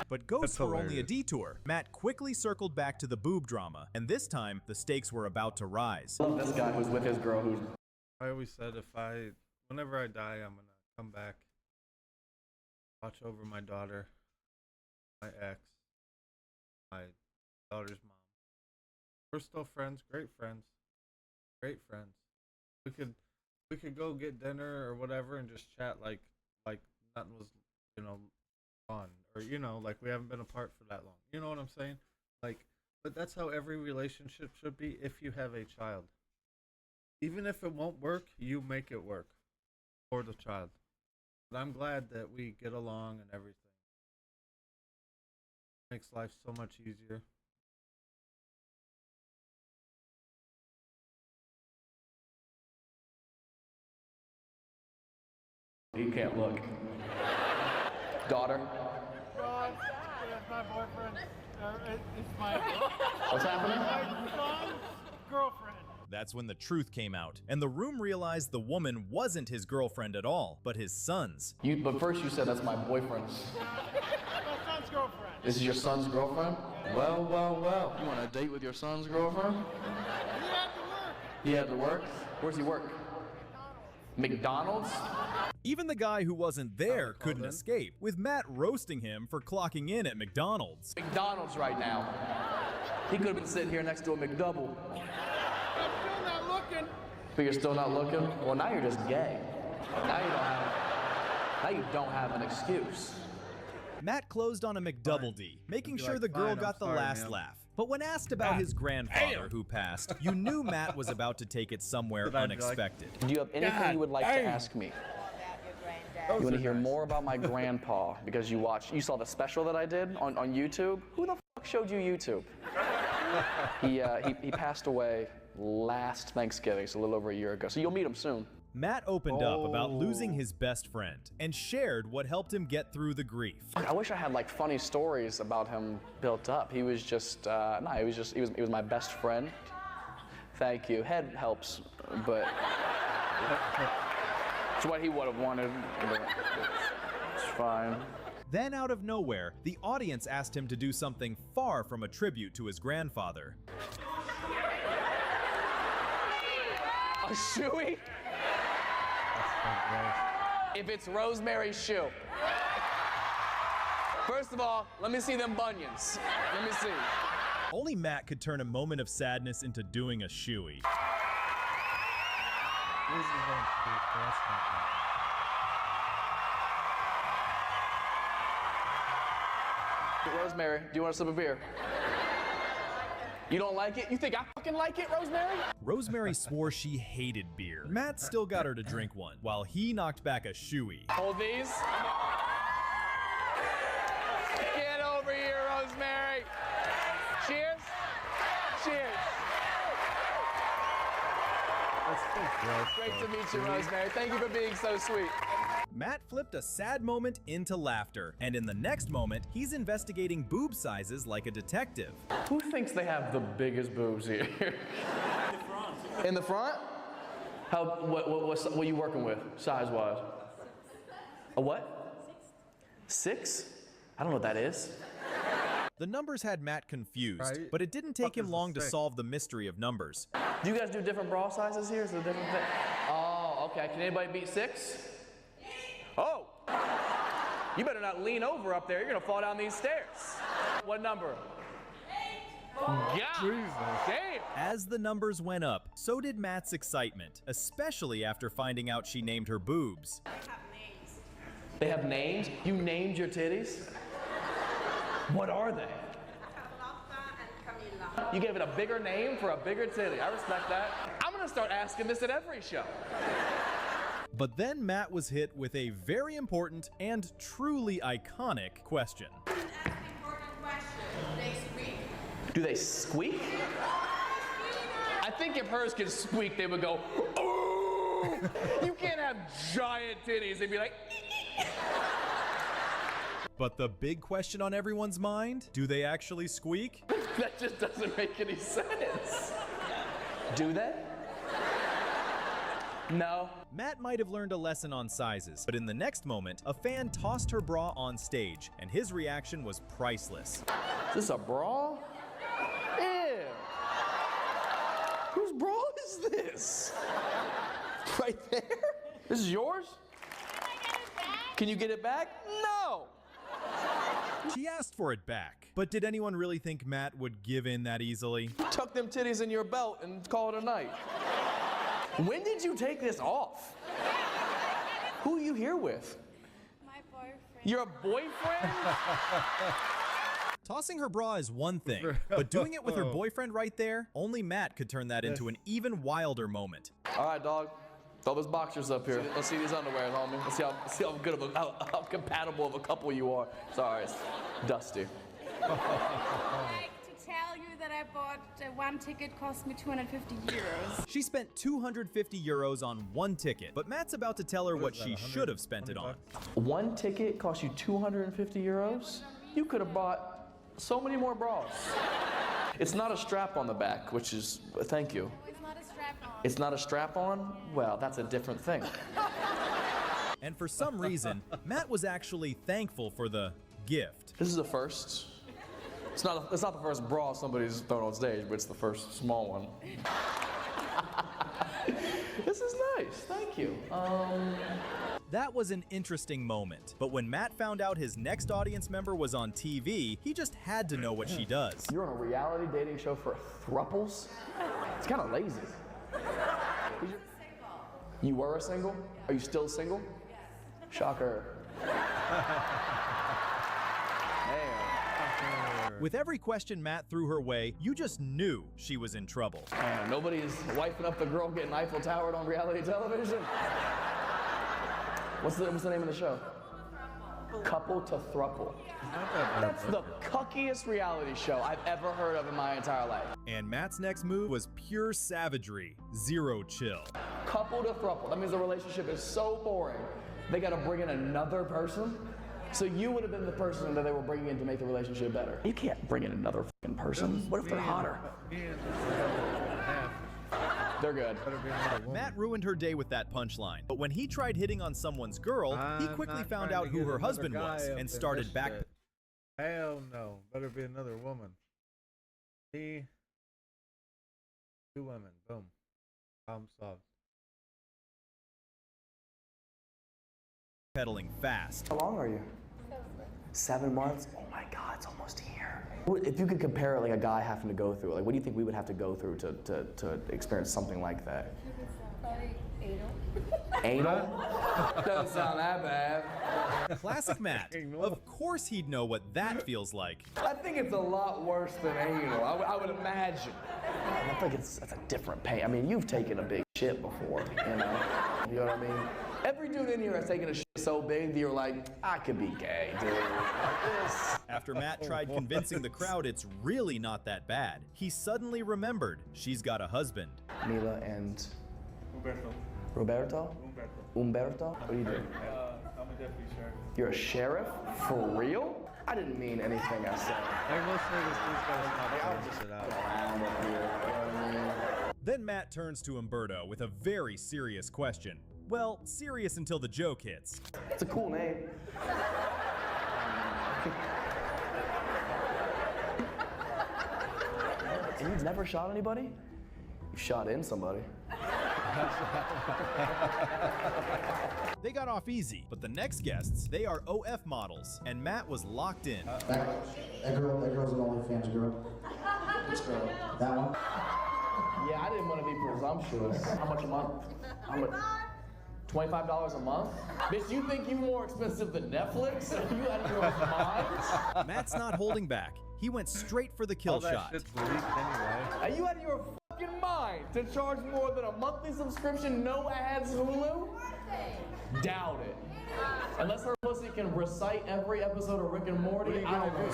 But ghosts were only a detour. Matt quickly circled back to the boob drama, and this time the stakes were about to rise.
I love this guy who's with his girl who's...
I always said whenever I die, I'm gonna come back, watch over my daughter, my ex, my daughter's mom. We're still friends, great friends. We could go get dinner or whatever and just chat like nothing was, you know, on, or you know, like we haven't been apart for that long. You know what I'm saying? Like, but that's how every relationship should be if you have a child. Even if it won't work, you make it work for the child. But I'm glad that we get along and everything. Makes life so much easier.
He can't look. Daughter.
It's my boyfriend. It's my
What's happening?
son's girlfriend.
That's when the truth came out, and the room realized the woman wasn't his girlfriend at all, but his son's.
But first you said that's my boyfriend's.
My son's girlfriend.
This is your son's girlfriend? Well, well, well. You want a date with your son's girlfriend?
He had to work.
He had to work? Where's he work? McDonald's?
Even the guy who wasn't there couldn't escape, with Matt roasting him for clocking in at McDonald's.
McDonald's right now. He could have been sitting here next to a McDouble.
I'm still not looking.
But you're still not looking? Well, now you're just gay. Now you don't have an excuse.
Matt closed on a McDouble D, making sure the girl got the last laugh. But when asked about his grandfather who passed, you knew Matt was about to take it somewhere unexpected.
Do you have anything you would like to ask me? You want to hear more about my grandpa because you saw the special that I did on YouTube? Who the fuck showed you YouTube? He passed away last Thanksgiving, so a little over a year ago. So you'll meet him soon.
Matt opened up about losing his best friend and shared what helped him get through the grief.
I wish I had like funny stories about him built up. He was just he was my best friend. Thank you. Head helps, but it's what he would have wanted. But it's fine.
Then out of nowhere, the audience asked him to do something far from a tribute to his grandfather.
A shoey? If it's Rosemary's shoe. First of all, let me see them bunions. Let me see.
Only Matt could turn a moment of sadness into doing a shoey.
Rosemary, do you want a sip of beer? You don't like it? You think I fucking like it, Rosemary?
Rosemary swore she hated beer. Matt still got her to drink one, while he knocked back a shoey.
Hold these. Get over here, Rosemary. Cheers. Cheers. Great to meet you, Rosemary. Thank you for being so sweet.
Matt flipped a sad moment into laughter, and in the next moment, he's investigating boob sizes like a detective.
Who thinks they have the biggest boobs here? In the front. In the front? What are you working with, size-wise? A what? 6? I don't know what that is.
The numbers had Matt confused, but it didn't take him long to solve the mystery of numbers.
Do you guys do different bra sizes here? Is it a different thing? Oh, okay. Can anybody beat 6? Oh! You better not lean over up there. You're gonna fall down these stairs. What number? 8. Yeah. Damn.
As the numbers went up, so did Matt's excitement, especially after finding out she named her boobs.
They have names.
They have names? You named your titties? What are they?
Carlotta and Camila.
You gave it a bigger name for a bigger titty. I respect that. I'm gonna start asking this at every show.
But then Matt was hit with a very important and truly iconic question.
That's an important question.
Do
Do they squeak?
they squeak? I think if hers could squeak, they would go, ooh! You can't have giant titties and be like,
But the big question on everyone's mind, do they actually squeak?
that just doesn't make any sense. Do they? No.
Matt might have learned a lesson on sizes, but in the next moment, a fan tossed her bra on stage, and his reaction was priceless.
Is this a bra? Ew. Whose bra is this? Right there? This is yours? Can you get it back? No.
She asked for it back, but did anyone really think Matt would give in that easily?
Tuck them titties in your belt and call it a night. When did you take this off? Who are you here with?
My boyfriend.
Your boyfriend?
Tossing her bra is one thing, but doing it with her boyfriend right there, only Matt could turn that into an even wilder moment.
All right, dog. Throw those boxers up here. Let's see these underwear, homie. Let's see how good of how compatible of a couple you are. Sorry, it's dusty.
I'd like to tell you that I bought one ticket, cost me 250 euros.
She spent 250 euros on one ticket, but Matt's about to tell her what she should have spent it on.
One ticket cost you 250 euros? You could have bought so many more bras. It's not a strap on the back, which is, thank you.
It's not a strap on.
It's not a strap on? Well, that's a different thing.
And for some reason, Matt was actually thankful for the gift.
This is a first. It's not the first bra somebody's thrown on stage, but it's the first small one. This is nice, thank you.
That was an interesting moment, but when Matt found out his next audience member was on TV, he just had to know what she does.
You're on a reality dating show for thruples? It's kind of lazy. You were a single? Are you still single? Yes. Shocker.
With every question Matt threw her way, you just knew she was in trouble.
Nobody's wifing up the girl getting Eiffel Towered on reality television? What's the name of the show? Couple to Thruple. That's the cuckiest reality show I've ever heard of in my entire life.
And Matt's next move was pure savagery, zero chill.
Couple to Thruple. That means the relationship is so boring, they gotta bring in another person? So you would have been the person that they were bringing in to make the relationship better. You can't bring in another fucking person. What if they're hotter? They're good.
Matt ruined her day with that punchline, but when he tried hitting on someone's girl, he quickly found out who her husband was and started back.
Hell no, better be another woman. Me, two women, boom, problem solved.
Pedaling fast.
How long are you? 7 months? Oh my God, it's almost here. If you could compare like a guy having to go through, like what do you think we would have to go through to experience something like that?
Probably anal.
Anal? Doesn't sound that bad.
Classic Matt. Of course he'd know what that feels like.
I think it's a lot worse than anal, I would imagine. I think that's a different pain. I mean, you've taken a big shit before, you know? You know what I mean? Every dude in here has taken a shit so big that you're like, I could be gay, dude.
After Matt tried convincing the crowd it's really not that bad, he suddenly remembered she's got a husband.
Mila and...
Roberto.
Roberto? Umberto? What do you do?
I'm a deputy sheriff.
You're a sheriff? For real? I didn't mean anything I said.
I will say this dude's got to stop it out.
Then Matt turns to Umberto with a very serious question. Well, serious until the joke hits.
It's a cool name. And you've never shot anybody? You shot in somebody.
They got off easy, but the next guests, they are OF models, and Matt was locked in.
That girl's an OnlyFans girl. Which girl? That one?
Yeah, I didn't want to be presumptuous. How much a month? How much? $25 a month? Bitch, you think you're more expensive than Netflix? Are you out of your mind?
Matt's not holding back. He went straight for the kill shot.
Shit's leaked anyway.
Are you out of your fucking mind to charge more than a monthly subscription, no ads, Hulu? Doubt it. Unless her pussy can recite every episode of Rick and Morty, I don't know.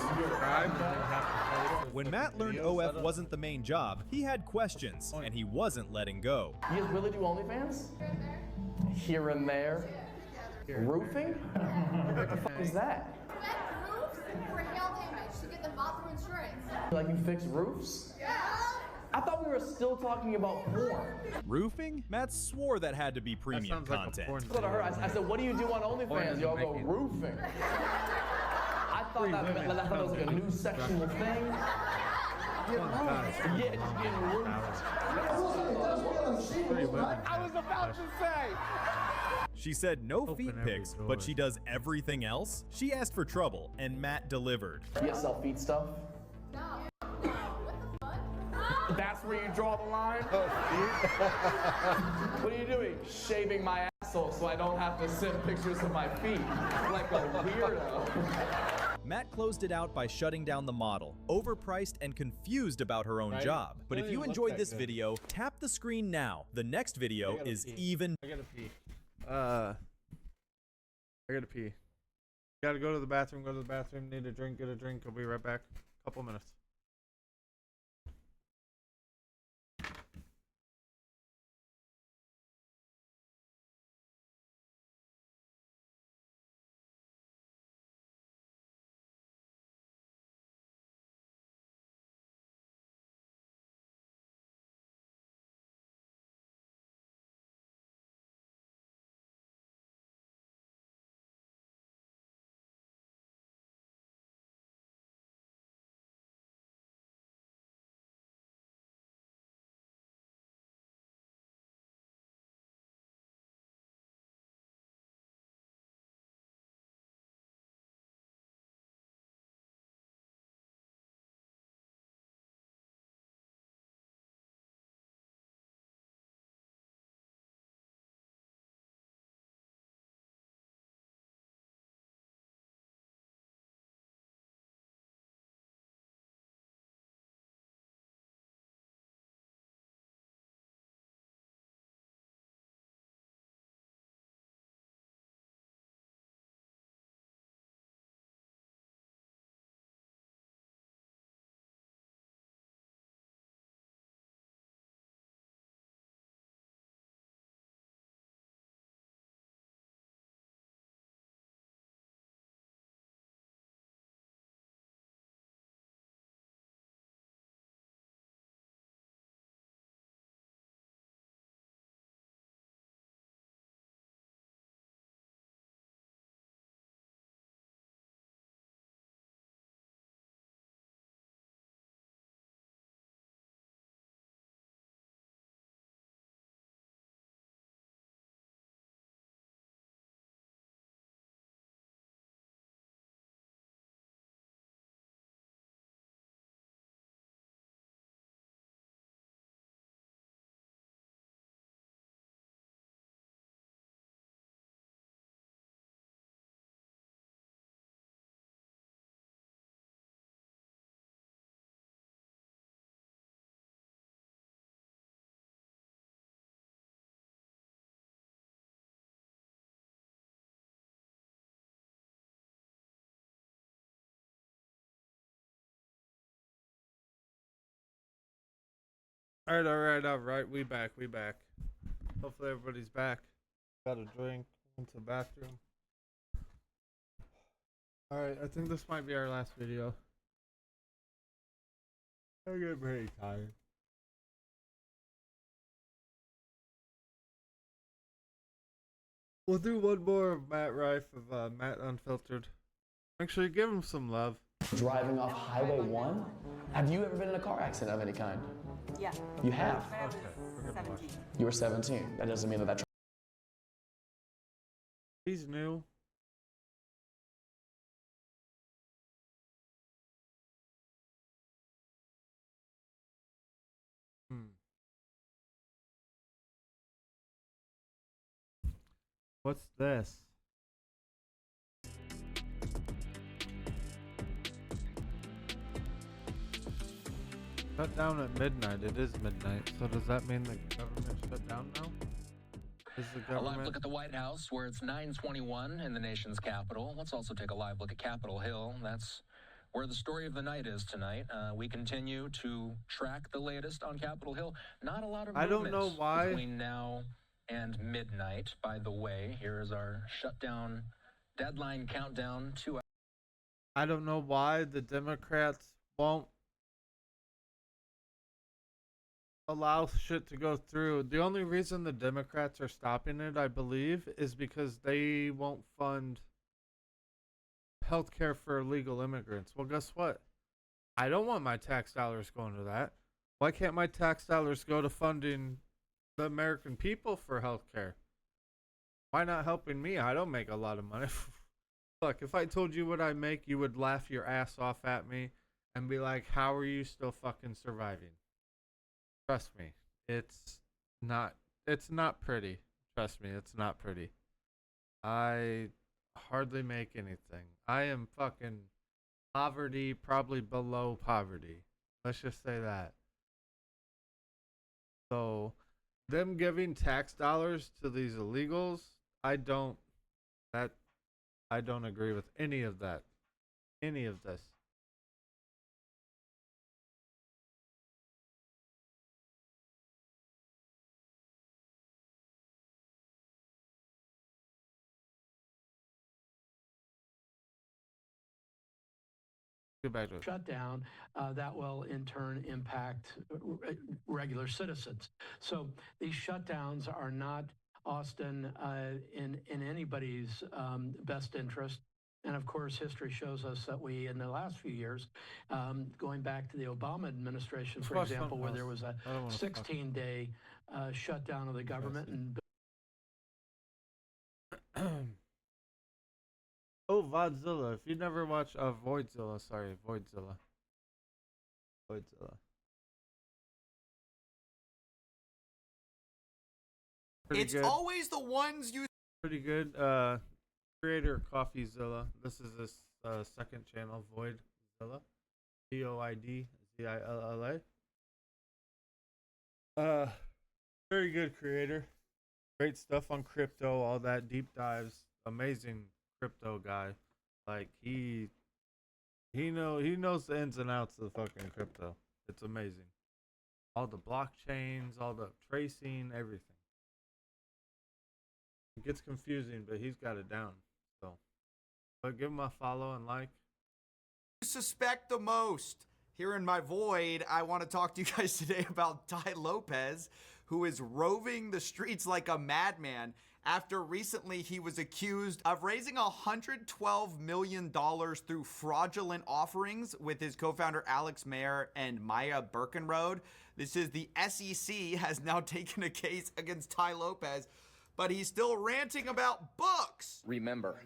When Matt learned OF wasn't the main job, he had questions, and he wasn't letting go.
You guys really do OnlyFans? Here and there? Roofing? What the fuck is that?
Roofs for hail damage to get them bought through insurance.
Like you fix roofs?
Yeah.
I thought we were still talking about porn.
Roofing? Matt swore that had to be premium content.
That's what I heard. I said, what do you do on OnlyFans? Y'all go roofing. I thought that was like a new sexual thing. Yeah, just getting roofed. I was about to say.
She said no feet pics, but she does everything else. She asked for trouble, and Matt delivered.
You guys sell feet stuff?
No. What the fuck?
That's where you draw the line? What are you doing? Shaving my asshole so I don't have to send pictures of my feet like a weirdo.
Matt closed it out by shutting down the model, overpriced and confused about her own
Right?
job. But if
Doesn't
you
even look
enjoyed
that
this
good.
video, tap the screen now. The next video is even...
I gotta pee. I gotta pee. Gotta go to the bathroom, need a drink, get a drink. I'll be right back. Couple minutes. Alright. We back. Hopefully everybody's back. Got a drink. Went to the bathroom. Alright, I think this might be our last video. I get pretty tired. We'll do one more of Matt Rife of Matt Unfiltered. Actually, give him some love.
Driving off Highway 1? Have you ever been in a car accident of any kind?
Yeah.
You have?
When I was 17.
You were 17. That doesn't mean that
He's new. What's this? Shut down at midnight. It is midnight. So does that mean the government shut down now? Is the
A live
government?
look at the White House, where it's 9:21 in the nation's capital. Let's also take a live look at Capitol Hill. That's where the story of the night is tonight. We continue to track the latest on Capitol Hill. Not a lot of
I don't
movement
know why.
between now and midnight. By the way, here is our shutdown deadline countdown.
I don't know why the Democrats won't allow shit to go through. The only reason the Democrats are stopping it, I believe, is because they won't fund healthcare for illegal immigrants. Well, guess what? I don't want my tax dollars going to that. Why can't my tax dollars go to funding the American people for healthcare? Why not helping me? I don't make a lot of money. Look, if I told you what I make, you would laugh your ass off at me and be like, how are you still fucking surviving? Trust me, it's not pretty. Trust me, it's not pretty. I hardly make anything. I am fucking poverty, probably below poverty. Let's just say that. So, them giving tax dollars to these illegals, I don't that I don't agree with any of that. Any of this. Get back to it.
Shutdown that will in turn impact regular citizens. So these shutdowns are not, Austin, in anybody's best interest. And of course, history shows us that we, in the last few years, going back to the Obama administration, for example, where there was a 16-day shutdown of the government and
Oh, Vodzilla. If you never watch Voidzilla, sorry, Voidzilla. Pretty
It's
good.
always the ones you
Pretty good. Creator CoffeeZilla. This is his second channel, Voidzilla. Voidzilla. Very good creator. Great stuff on crypto, all that deep dives. Amazing crypto guy. Like he knows the ins and outs of the fucking crypto. It's amazing. All the blockchains, all the tracing, everything. It gets confusing, but he's got it down. So, but give him a follow and like.
suspect the most. Here in my void, I want to talk to you guys today about Tai Lopez, who is roving the streets like a madman after recently he was accused of raising $112 million through fraudulent offerings with his co-founder Alex Mayer and Maya Birkenrode. This is the SEC has now taken a case against Tai Lopez, but he's still ranting about books.
Remember,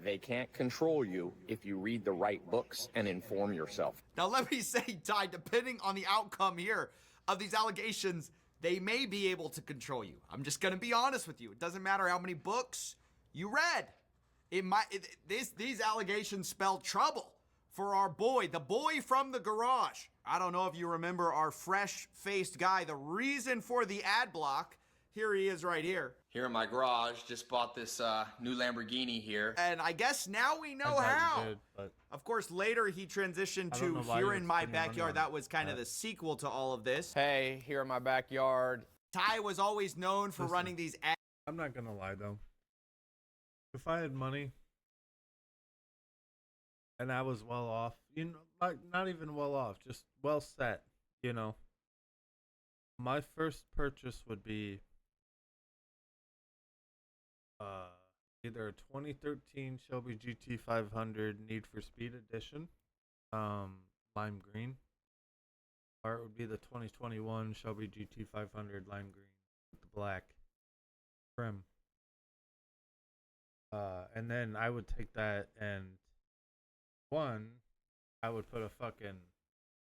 they can't control you if you read the right books and inform yourself.
Now let me say, Tai, depending on the outcome here of these allegations, they may be able to control you. I'm just gonna be honest with you. It doesn't matter how many books you read. These allegations spell trouble for our boy, the boy from the garage. I don't know if you remember our fresh-faced guy. The reason for the ad block, here he is right here.
Here in my garage, just bought this new Lamborghini here.
And I guess now we know how. Of course, later he transitioned to Here in My Backyard. That was kind of the sequel to all of this.
Hey, here in my backyard.
Tai was always known for running these ads.
I'm not gonna lie though. If I had money and I was well off, you know, not even well off, just well set, you know, my first purchase would be either a 2013 Shelby GT 500 Need for Speed Edition, lime green, or it would be the 2021 Shelby GT 500 lime green with the black trim. And then I would take that and I would put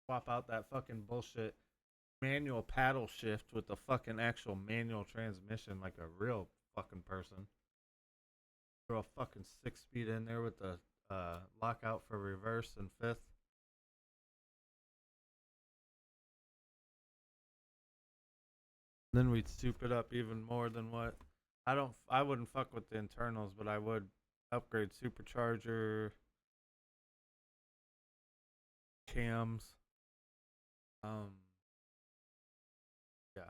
swap out that fucking bullshit manual paddle shift with the fucking actual manual transmission like a real fucking person. Throw a fucking 6-speed in there with the lockout for reverse and fifth. Then we'd soup it up even more than what I wouldn't fuck with the internals, but I would upgrade supercharger, cams. Yeah.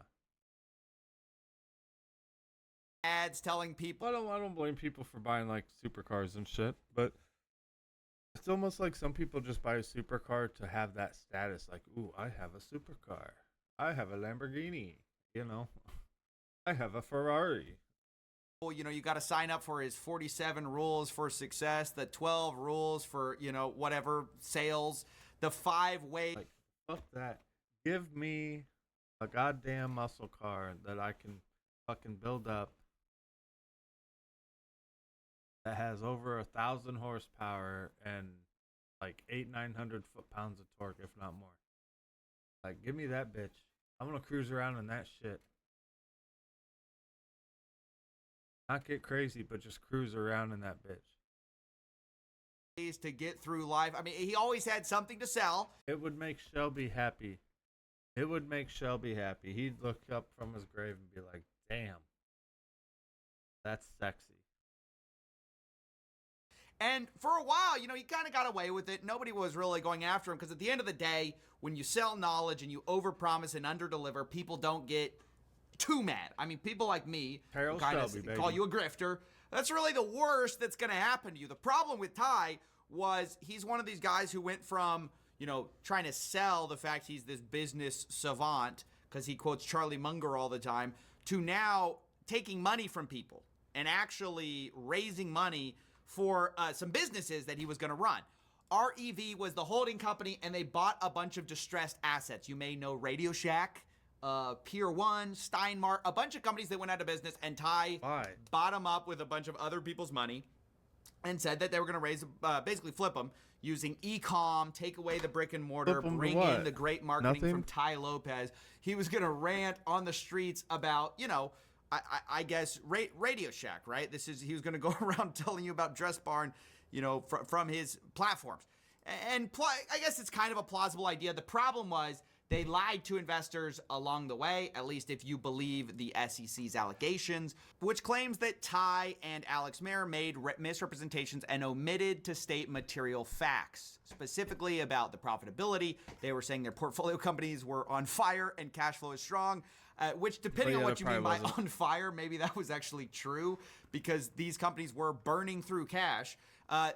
Ads telling people.
I don't blame people for buying like supercars and shit, but it's almost like some people just buy a supercar to have that status. Like, ooh, I have a supercar. I have a Lamborghini. You know, I have a Ferrari.
Well, you know, you got to sign up for his 47 rules for success, the 12 rules for, you know, whatever sales, the 5 ways.
Like, fuck that. Give me a goddamn muscle car that I can fucking build up that has over 1,000 horsepower and like 900 foot-pounds of torque, if not more. Like, give me that bitch. I'm gonna cruise around in that shit. Not get crazy, but just cruise around in that bitch.
to get through life. I mean, he always had something to sell.
It would make Shelby happy. It would make Shelby happy. He'd look up from his grave and be like, damn, that's sexy.
And for a while, you know, he kind of got away with it. Nobody was really going after him because at the end of the day, when you sell knowledge and you overpromise and underdeliver, people don't get too mad. I mean, people like me
Harold
kind of
Shelby,
call
baby.
you a grifter. That's really the worst that's going to happen to you. The problem with Ty was he's one of these guys who went from, you know, trying to sell the fact he's this business savant because he quotes Charlie Munger all the time, to now taking money from people and actually raising money for some businesses that he was going to run. REV was the holding company, and they bought a bunch of distressed assets. You may know Radio Shack, Pier 1, Steinmart, a bunch of companies that went out of business, and Ty bought them up with a bunch of other people's money and said that they were going to raise, basically flip them using e-com, take away the brick and mortar,
Flip 'em to
bring
what?
in the great marketing
Nothing?
from Tai Lopez. He was going to rant on the streets about, you know, I guess Radio Shack, right? He was going to go around telling you about Dress Barn, you know, from his platforms. And I guess it's kind of a plausible idea. The problem was they lied to investors along the way, at least if you believe the SEC's allegations, which claims that Ty and Alex Mayer made misrepresentations and omitted to state material facts, specifically about the profitability. They were saying their portfolio companies were on fire and cash flow is strong. Which, depending on what you mean by on fire, maybe that was actually true because these companies were burning through cash.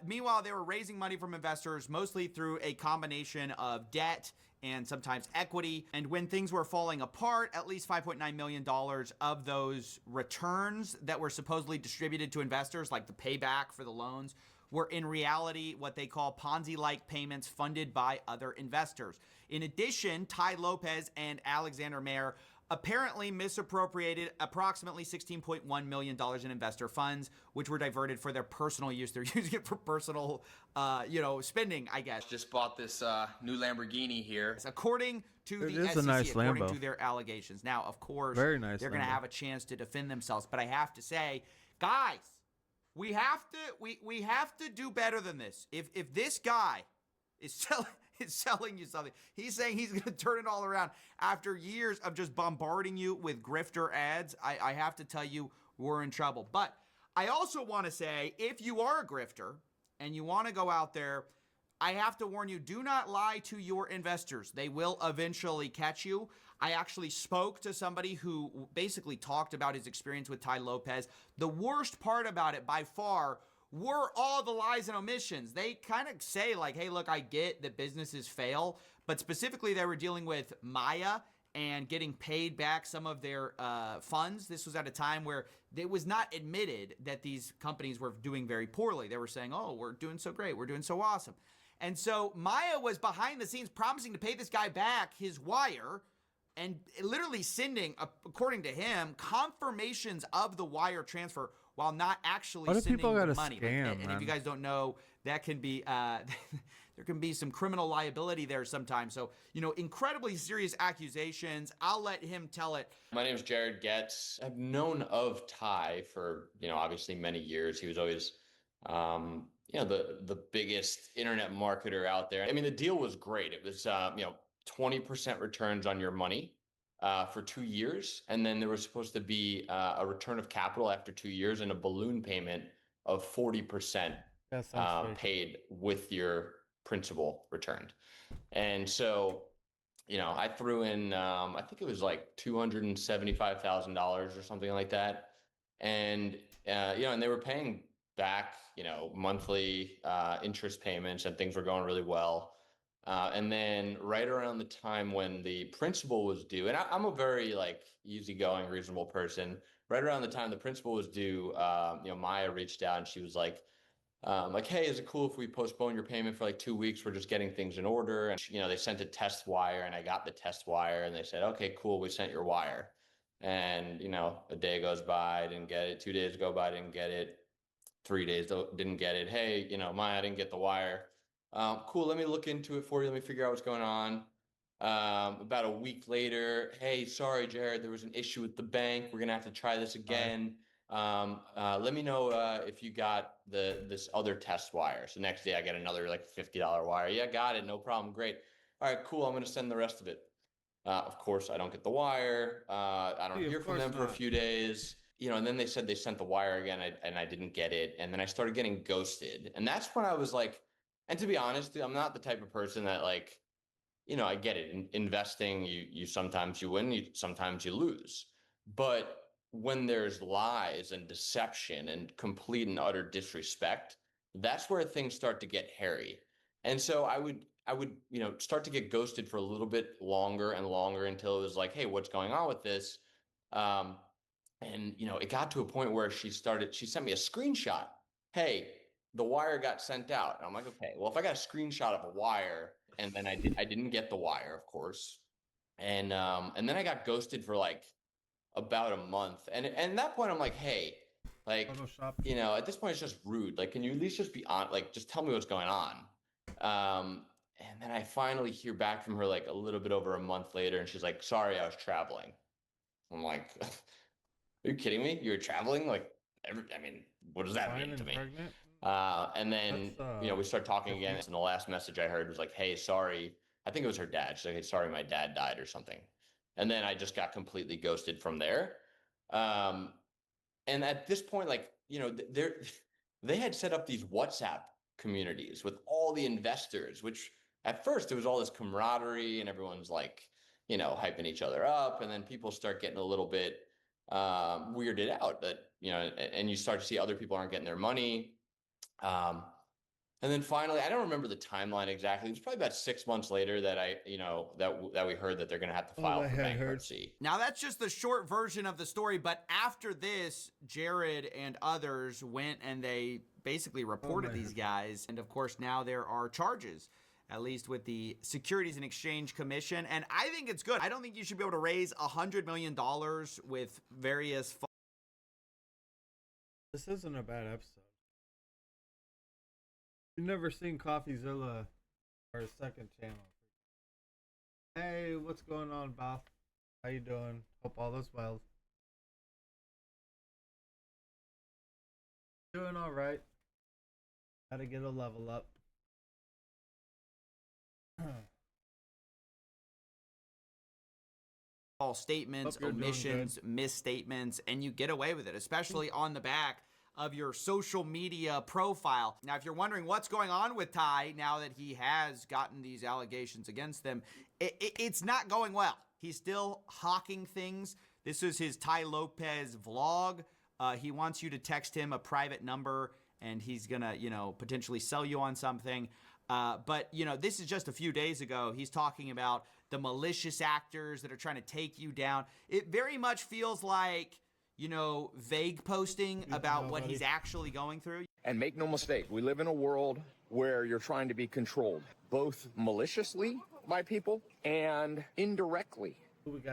Meanwhile, they were raising money from investors, mostly through a combination of debt and sometimes equity. And when things were falling apart, at least $5.9 million of those returns that were supposedly distributed to investors, like the payback for the loans, were in reality what they call Ponzi-like payments funded by other investors. In addition, Tai Lopez and Alexander Mayer apparently misappropriated approximately $16.1 million in investor funds, which were diverted for their personal use. They're using it for personal, spending, I guess.
Just bought this new Lamborghini here.
According to the
is a
SEC,
nice
according
Lambo.
to their allegations. Now, of course,
Very nice
they're going to
Lambo.
have a chance to defend themselves. But I have to say, guys, we have to do better than this. If this guy is selling you something, he's saying he's going to turn it all around after years of just bombarding you with grifter ads, I have to tell you, we're in trouble. But I also want to say, if you are a grifter and you want to go out there, I have to warn you, do not lie to your investors. They will eventually catch you. I actually spoke to somebody who basically talked about his experience with Tai Lopez. The worst part about it by far were all the lies and omissions. They kind of say like, hey, look, I get that businesses fail, but specifically they were dealing with Maya and getting paid back some of their funds. This was at a time where it was not admitted that these companies were doing very poorly. They were saying, oh, we're doing so great. We're doing so awesome. And so Maya was behind the scenes promising to pay this guy back his wire and literally sending, according to him, confirmations of the wire transfer while not actually
What if
sending
people got
the
a
money.
scam,
And if
man?
you guys don't know, that can be there can be some criminal liability there sometimes. So, incredibly serious accusations. I'll let him tell it.
My name is Jared Getz. I've known of Ty for, obviously many years. He was always, the biggest internet marketer out there. I mean, the deal was great. It was, 20% returns on your money for 2 years. And then there was supposed to be a return of capital after 2 years and a balloon payment of 40%
That sounds fake.
paid with your principal returned. And so, I threw in, I think it was like $275,000 or something like that. And, and they were paying back, monthly interest payments and things were going really well. And then right around the time when the principal was due, and I'm a very easygoing, reasonable person. Right around the time the principal was due, Maya reached out and she was like, hey, is it cool if we postpone your payment for 2 weeks? We're just getting things in order. And, they sent a test wire and I got the test wire and they said, okay, cool. We sent your wire. And, a day goes by, I didn't get it. 2 days go by, I didn't get it. 3 days, didn't get it. Hey, Maya, I didn't get the wire. Cool. Let me look into it for you. Let me figure out what's going on. About a week later, hey, sorry, Jared, there was an issue with the bank. We're going to have to try this again. Let me know if you got this other test wire. So next day I get another like $50 wire. Yeah, got it. No problem. Great. All right, cool. I'm going to send the rest of it. Of course, I don't get the wire. I don't hear from them for a few days. You know, and then they said they sent the wire again, and I didn't get it. And then I started getting ghosted. And that's when I was like, and to be honest, I'm not the type of person that like, you know, I get it. Investing, you sometimes you win, sometimes you lose. But when there's lies and deception and complete and utter disrespect, that's where things start to get hairy. And so I would, you know, start to get ghosted for a little bit longer and longer until it was like, hey, what's going on with this? And you know, it got to a point where she sent me a screenshot. Hey, the wire got sent out. And I'm like, okay, well, if I got a screenshot of a wire and then I didn't get the wire, of course. And then I got ghosted for like about a month. And at that point I'm like, hey, like, you know, at this point it's just rude. Like, can you at least just be on, like, just tell me what's going on? And then I finally hear back from her like a little bit over a month later, and she's like, sorry, I was traveling. I'm like, are you kidding me? You were traveling? Like, I mean, what does that mean to me? And then, you know, we start talking again. And the last message I heard was like, hey, sorry. I think it was her dad. She's like, hey, sorry, my dad died or something. And then I just got completely ghosted from there. And at this point, like, you know, they had set up these WhatsApp communities with all the investors, which at first it was all this camaraderie and everyone's like, you know, hyping each other up. And then people start getting a little bit weirded out that, you know, and you start to see other people aren't getting their money. And then finally, I don't remember the timeline exactly. It was probably about 6 months later that that we heard that they're going to have to file for bankruptcy.
Now, that's just the short version of the story. But after this, Jared and others went and they basically reported these guys. And of course, now there are charges, at least with the Securities and Exchange Commission. And I think it's good. I don't think you should be able to raise $100 million with various.
This isn't a bad episode. You've never seen CoffeeZilla or a second channel. Hey, what's going on, Bob? How you doing? Hope all is well. Doing all right. Gotta get a level up.
All statements, omissions, misstatements, and you get away with it, especially on the back of your social media profile. Now, if you're wondering what's going on with Ty now that he has gotten these allegations against him, it's not going well. He's still hawking things. This is his Ty Lopez vlog. He wants you to text him a private number and he's gonna, you know, potentially sell you on something. But, you know, this is just a few days ago. He's talking about the malicious actors that are trying to take you down. It very much feels like, you know, vague posting about what he's actually going through.
And make no mistake, we live in a world where you're trying to be controlled, both maliciously by people and indirectly.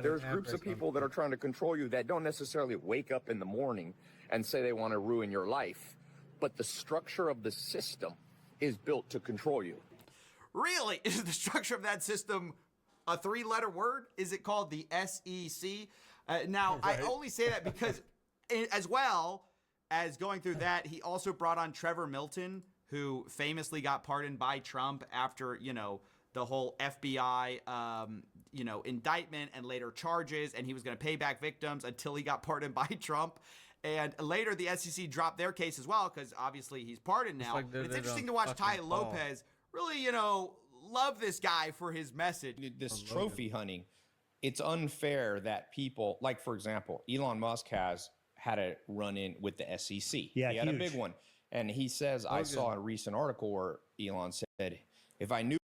There's groups of people that are trying to control you that don't necessarily wake up in the morning and say they want to ruin your life, but the structure of the system is built to control you.
Really? Is the structure of that system a three-letter word? Is it called the SEC? Now, I only say that because as well as going through that, he also brought on Trevor Milton, who famously got pardoned by Trump after, you know, the whole FBI, you know, indictment and later charges, and he was going to pay back victims until he got pardoned by Trump. And later, the SEC dropped their case as well because obviously he's pardoned now. It's interesting to watch Ty Lopez really, you know, love this guy for his message.
This trophy hunting, it's unfair that people, like, for example, Elon Musk has had a run-in with the SEC.
Yeah,
he had a big one. And he says, I saw a recent article where Elon said, if I knew...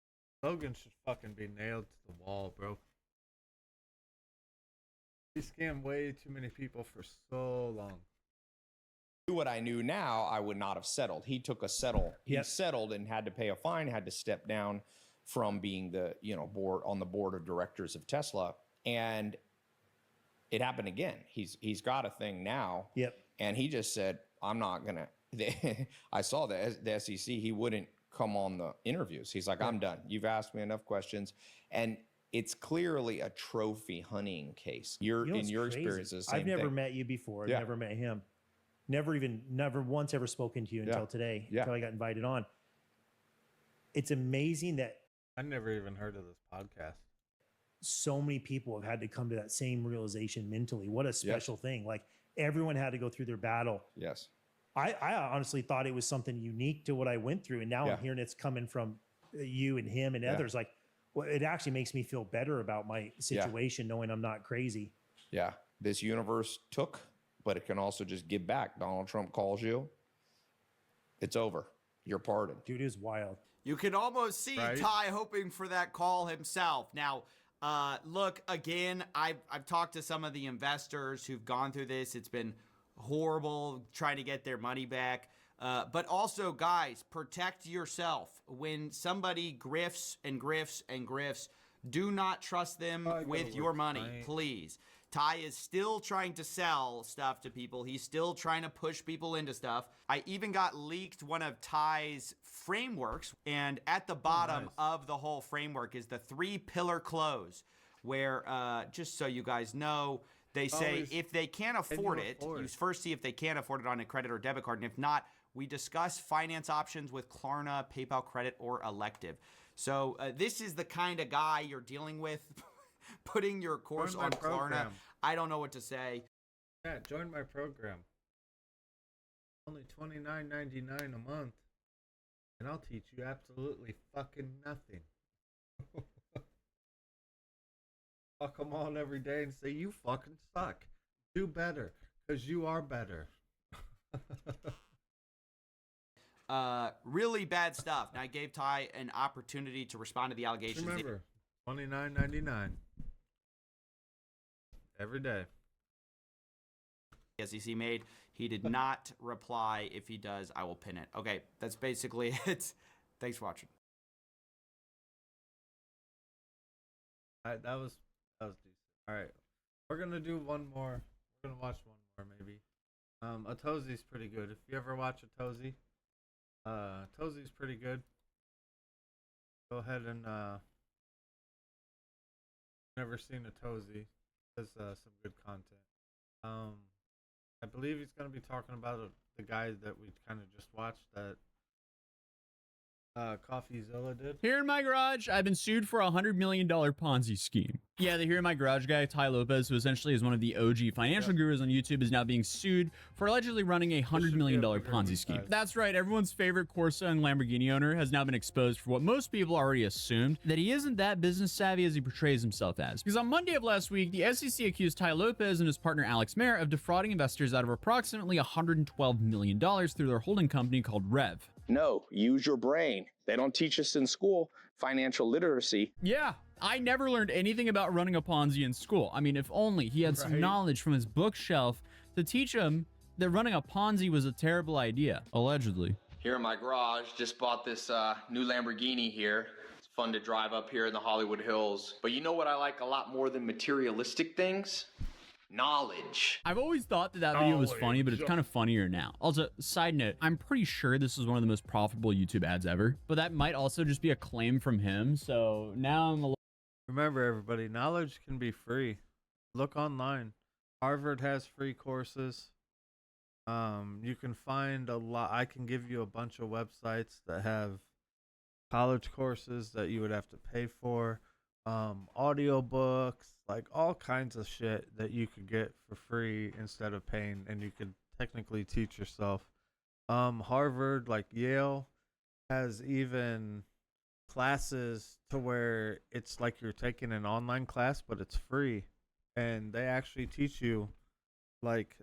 Logan should fucking be nailed to the wall, bro. He scammed way too many people for so long.
What I knew now, I would not have settled. He took a settle. He settled and had to pay a fine, had to step down from being the, you know, on the board of directors of Tesla. And it happened again. He's got a thing now.
Yep.
And he just said, I'm not going to. I saw the SEC. He wouldn't come on the interviews. He's like, I'm done. You've asked me enough questions. And it's clearly a trophy hunting case. In your experiences,
I've never met you before. I've never met him. never once ever spoken to you until today, until I got invited on. It's amazing that
I never even heard of this podcast.
So many people have had to come to that same realization mentally. What a special thing. Like everyone had to go through their battle.
Yes.
I honestly thought it was something unique to what I went through. And now I'm hearing it's coming from you and him and others. Like, well, it actually makes me feel better about my situation, knowing I'm not crazy.
Yeah. This universe took, but it can also just give back. Donald Trump calls you. It's over. You're pardoned.
Dude, it is wild.
You can almost see Ty hoping for that call himself. Now, look, again, I've talked to some of the investors who've gone through this. It's been horrible trying to get their money back. But also, guys, protect yourself. When somebody grifts and grifts and grifts, do not trust them with your money, please. Ty is still trying to sell stuff to people. He's still trying to push people into stuff. I even got leaked one of Ty's frameworks, and at the bottom of the whole framework is the 3-pillar close, where, just so you guys know, they say if they can't afford it, you first see if they can't afford it on a credit or debit card, and if not, we discuss finance options with Klarna, PayPal Credit, or Elective. So this is the kind of guy you're dealing with. Putting your course on Klarna, I don't know what to say.
Yeah, join my program. Only $29.99 a month, and I'll teach you absolutely fucking nothing. I'll come on every day and say you fucking suck. Do better, because you are better.
Really bad stuff. Now I gave Ty an opportunity to respond to the allegations.
Remember, $29.99 every day.
SEC made. He did not reply. If he does, I will pin it. Okay, that's basically it. Thanks for watching.
That was decent. All right, we're gonna do one more. We're gonna watch one more maybe. Atozi's pretty good. If you ever watch Atozi, Atozi's pretty good. Go ahead and never seen Atozi. Has some good content. I believe he's going to be talking about the guy that we kind of just watched that CoffeeZilla did.
Here in my garage, I've been sued for a $100 million Ponzi scheme. Yeah, the Here in My Garage guy, Ty Lopez, who essentially is one of the OG financial gurus on YouTube, is now being sued for allegedly running a $100 million Ponzi scheme. That's right, everyone's favorite Corsa and Lamborghini owner has now been exposed for what most people already assumed, that he isn't that business savvy as he portrays himself as. Because on Monday of last week, the SEC accused Ty Lopez and his partner Alex Mayer of defrauding investors out of approximately $112 million through their holding company called Rev.
No, use your brain. They don't teach us in school financial literacy.
Yeah, I never learned anything about running a Ponzi in school. I mean, if only he had some knowledge from his bookshelf to teach him that running a Ponzi was a terrible idea, allegedly.
Here in my garage, just bought this new Lamborghini here. It's fun to drive up here in the Hollywood Hills. But you know what I like a lot more than materialistic things? Knowledge.
I've always thought that video was funny, but it's kind of funnier now. Also, side note, I'm pretty sure this is one of the most profitable YouTube ads ever, but that might also just be a claim from him, so now I'm a little...
Remember, everybody, knowledge can be free. Look online. Harvard has free courses. You can find a lot. I can give you a bunch of websites that have college courses that you would have to pay for. Audiobooks, like all kinds of shit that you could get for free instead of paying, and you could technically teach yourself. Harvard, like Yale, has even classes to where it's like you're taking an online class, but it's free, and they actually teach you like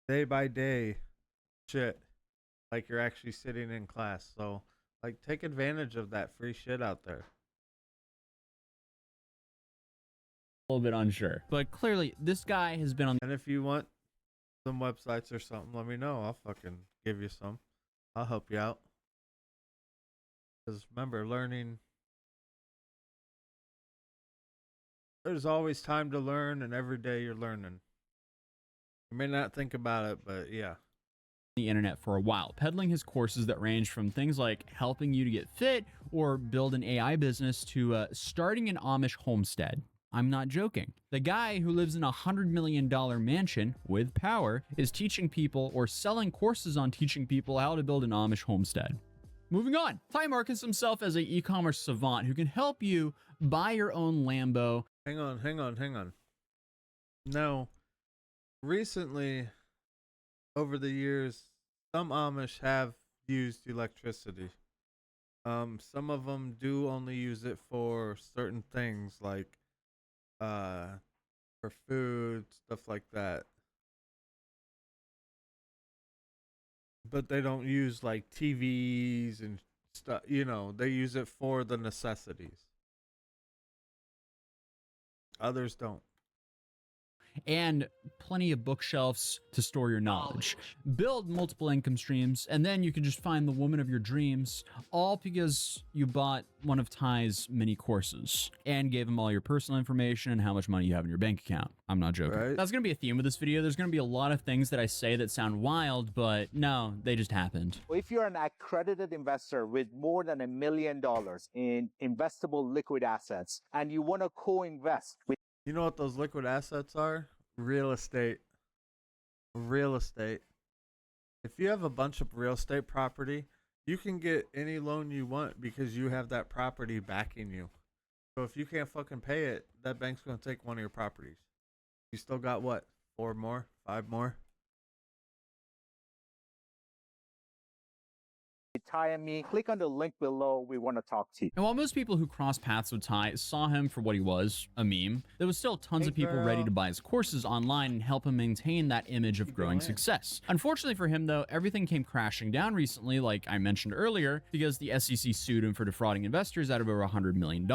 day by day shit, like you're actually sitting in class. So like take advantage of that free shit out there.
Little bit unsure, but clearly this guy has been on.
And if you want some websites or something, let me know. I'll fucking give you some. I'll help you out. Because remember, learning, there's always time to learn, and every day you're learning. You may not think about it, but yeah.
The internet for a while, peddling his courses that range from things like helping you to get fit or build an AI business to starting an Amish homestead. I'm not joking. The guy who lives in a $100 million mansion with power is teaching people or selling courses on teaching people how to build an Amish homestead. Moving on, Ty markets himself as an e-commerce savant who can help you buy your own Lambo.
Hang on. Now, recently, over the years, some Amish have used electricity. Some of them do only use it for certain things like for food, stuff like that. But they don't use like TVs and stuff, they use it for the necessities. Others don't.
And plenty of bookshelves to store your knowledge. Build multiple income streams, and then you can just find the woman of your dreams, all because you bought one of Ty's mini courses and gave him all your personal information and how much money you have in your bank account. I'm not joking.
Right.
That's going to be a theme of this video. There's going to be a lot of things that I say that sound wild, but no, they just happened.
If you're an accredited investor with more than $1 million in investable liquid assets and you want to co-invest with...
You know what those liquid assets are? Real estate. If you have a bunch of real estate property, you can get any loan you want because you have that property backing you. So if you can't fucking pay it, that bank's going to take one of your properties. You still got what? 4 more? 5 more?
Ty and me, click on the link below. We want to talk to you.
And while most people who crossed paths with Ty saw him for what he was, a meme, there was still tons of people ready to buy his courses online and help him maintain that image of growing success. Unfortunately for him, though, everything came crashing down recently, like I mentioned earlier, because the SEC sued him for defrauding investors out of over $100 million.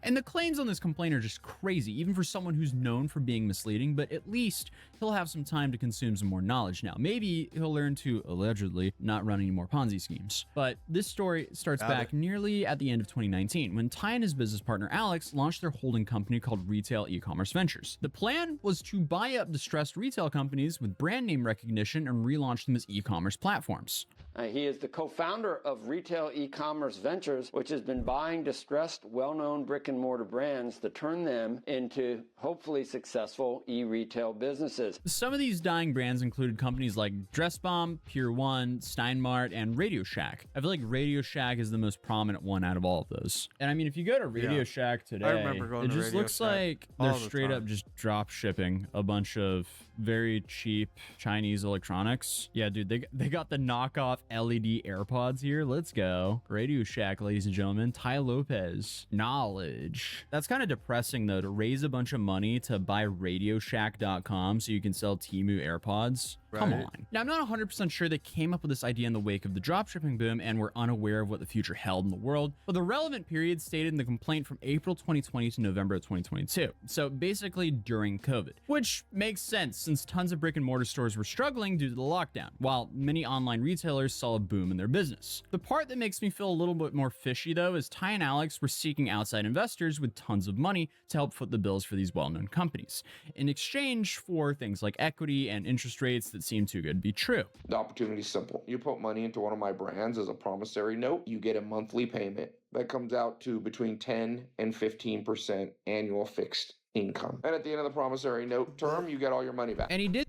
And the claims on this complaint are just crazy, even for someone who's known for being misleading, but at least he'll have some time to consume some more knowledge now. Maybe he'll learn to, allegedly, not run any more Ponzi schemes. But this story starts back nearly at the end of 2019 when Ty and his business partner Alex launched their holding company called Retail E-commerce Ventures. The plan was to buy up distressed retail companies with brand name recognition and relaunch them as e-commerce platforms.
He is the co-founder of Retail E-commerce Ventures, which has been buying distressed, well-known brick-and-mortar brands to turn them into hopefully successful e-retail businesses.
Some of these dying brands included companies like DressBomb, Pier 1, Steinmart, and Radio Shack. I feel like Radio Shack is the most prominent one out of all of those. And I mean, if you go to Radio Shack today,
I remember going
it
to
just
Radio
looks
Shack
like they're straight up just drop shipping a bunch of very cheap Chinese electronics. Yeah, dude, they got the knockoff LED AirPods here. Let's go. Radio Shack, ladies and gentlemen. Ty Lopez. Knowledge. That's kind of depressing, though, to raise a bunch of money to buy RadioShack.com so you can sell Temu AirPods. Come on. Now, I'm not 100% sure they came up with this idea in the wake of the dropshipping boom and were unaware of what the future held in the world, but the relevant period stated in the complaint from April 2020 to November of 2022. So basically during COVID, which makes sense since tons of brick and mortar stores were struggling due to the lockdown, while many online retailers saw a boom in their business. The part that makes me feel a little bit more fishy, though, is Ty and Alex were seeking outside investors with tons of money to help foot the bills for these well-known companies, in exchange for things like equity and interest rates that seem too good to be true.
The opportunity is simple. You put money into one of my brands as a promissory note, you get a monthly payment that comes out to between 10 and 15% annual fixed income. And at the end of the promissory note term, you get all your money back.
And he did.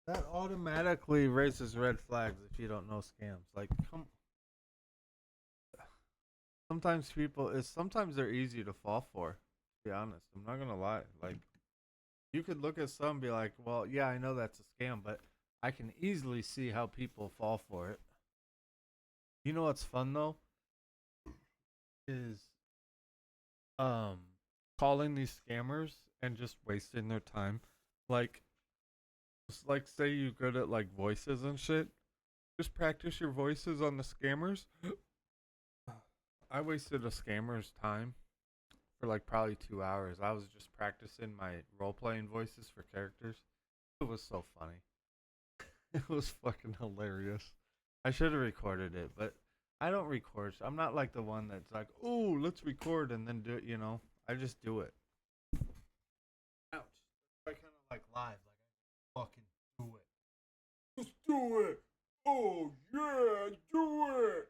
That automatically raises red flags if you don't know scams. Like, sometimes they're easy to fall for, to be honest. I'm not gonna lie. Like, you could look at some and be like, well, yeah, I know that's a scam, but I can easily see how people fall for it. You know what's fun though? Is calling these scammers and just wasting their time. Like say you're good at like voices and shit. Just practice your voices on the scammers. I wasted a scammer's time for like probably 2 hours. I was just practicing my role-playing voices for characters. It was so funny. It was fucking hilarious. I should have recorded it, but I don't record. I'm not like the one that's like, oh, let's record and then do it, I just do it. Ouch. I kind of like live. Like, I fucking do it. Just do it. Oh, yeah, do it.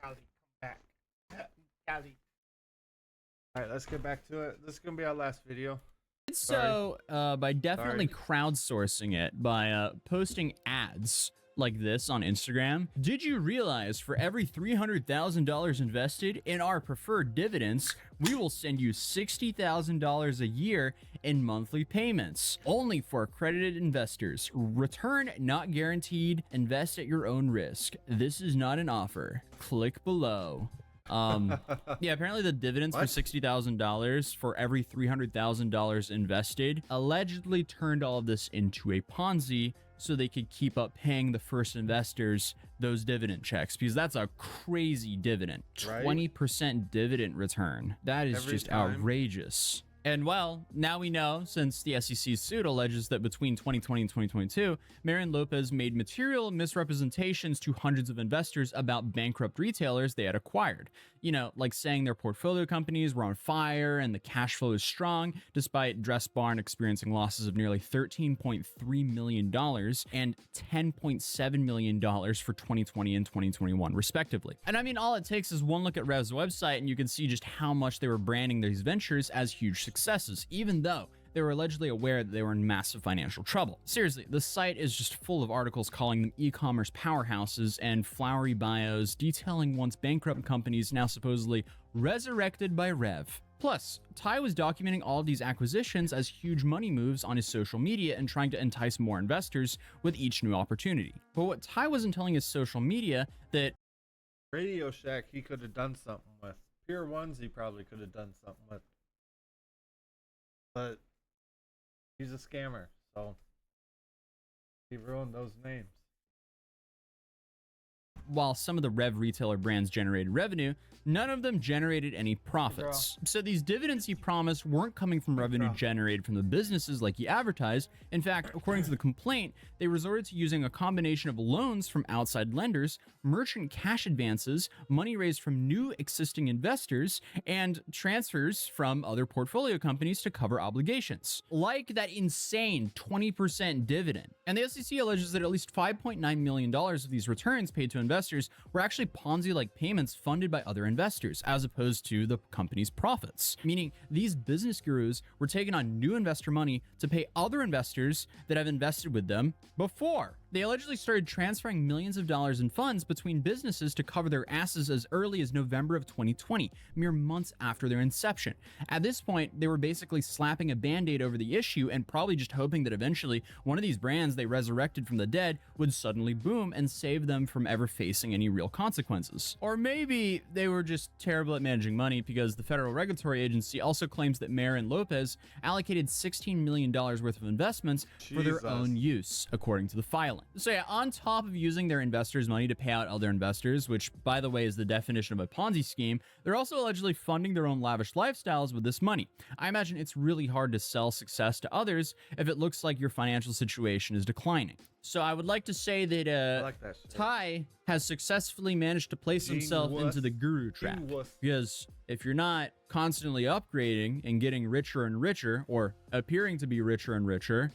Cali, come back. Cali. All right, let's get back to it. This is gonna be our last video.
So, by definitely crowdsourcing it, by posting ads like this on Instagram, did you realize for every $300,000 invested in our preferred dividends, we will send you $60,000 a year in monthly payments, only for accredited investors. Return not guaranteed. Invest at your own risk. This is not an offer. Click below. Yeah, apparently the dividends for $60,000 for every $300,000 invested allegedly turned all of this into a Ponzi so they could keep up paying the first investors those dividend checks, because that's a crazy dividend.
Right?
20% dividend return. That is
Every
just
time.
outrageous. And well, now we know, since the SEC's suit alleges that between 2020 and 2022, Marian Lopez made material misrepresentations to hundreds of investors about bankrupt retailers they had acquired. You know, like saying their portfolio companies were on fire and the cash flow is strong, despite Dress Barn experiencing losses of nearly $13.3 million and $10.7 million for 2020 and 2021, respectively. And I mean, all it takes is one look at Rev's website and you can see just how much they were branding these ventures as huge successes, even though they were allegedly aware that they were in massive financial trouble. Seriously, the site is just full of articles calling them e-commerce powerhouses and flowery bios detailing once bankrupt companies now supposedly resurrected by Rev. Plus, Ty was documenting all of these acquisitions as huge money moves on his social media and trying to entice more investors with each new opportunity. But what Ty wasn't telling his social media that
Radio Shack he could have done something with. Pure Ones he probably could have done something with. But he's a scammer, so he ruined those names.
while some of the Rev retailer brands generated revenue, none of them generated any profits. So these dividends he promised weren't coming from revenue generated from the businesses like he advertised. In fact, according to the complaint, they resorted to using a combination of loans from outside lenders, merchant cash advances, money raised from new existing investors, and transfers from other portfolio companies to cover obligations. Like that insane 20% dividend. And the SEC alleges that at least $5.9 million of these returns paid to investors were actually Ponzi-like payments funded by other investors, as opposed to the company's profits. Meaning, these business gurus were taking on new investor money to pay other investors that have invested with them before. They allegedly started transferring millions of dollars in funds between businesses to cover their asses as early as November of 2020, mere months after their inception. At this point, they were basically slapping a band-aid over the issue and probably just hoping that eventually one of these brands they resurrected from the dead would suddenly boom and save them from ever facing any real consequences. Or maybe they were just terrible at managing money, because the federal regulatory agency also claims that Mayer and Lopez allocated $16 million worth of investments for their own use, according to the filing. So yeah, on top of using their investors' money to pay out other investors, which by the way is the definition of a Ponzi scheme, they're also allegedly funding their own lavish lifestyles with this money. I imagine it's really hard to sell success to others if it looks like your financial situation is declining. So I would like to say that, Ty has successfully managed to place himself into the guru trap. Because if you're not constantly upgrading and getting richer and richer, or appearing to be richer and richer,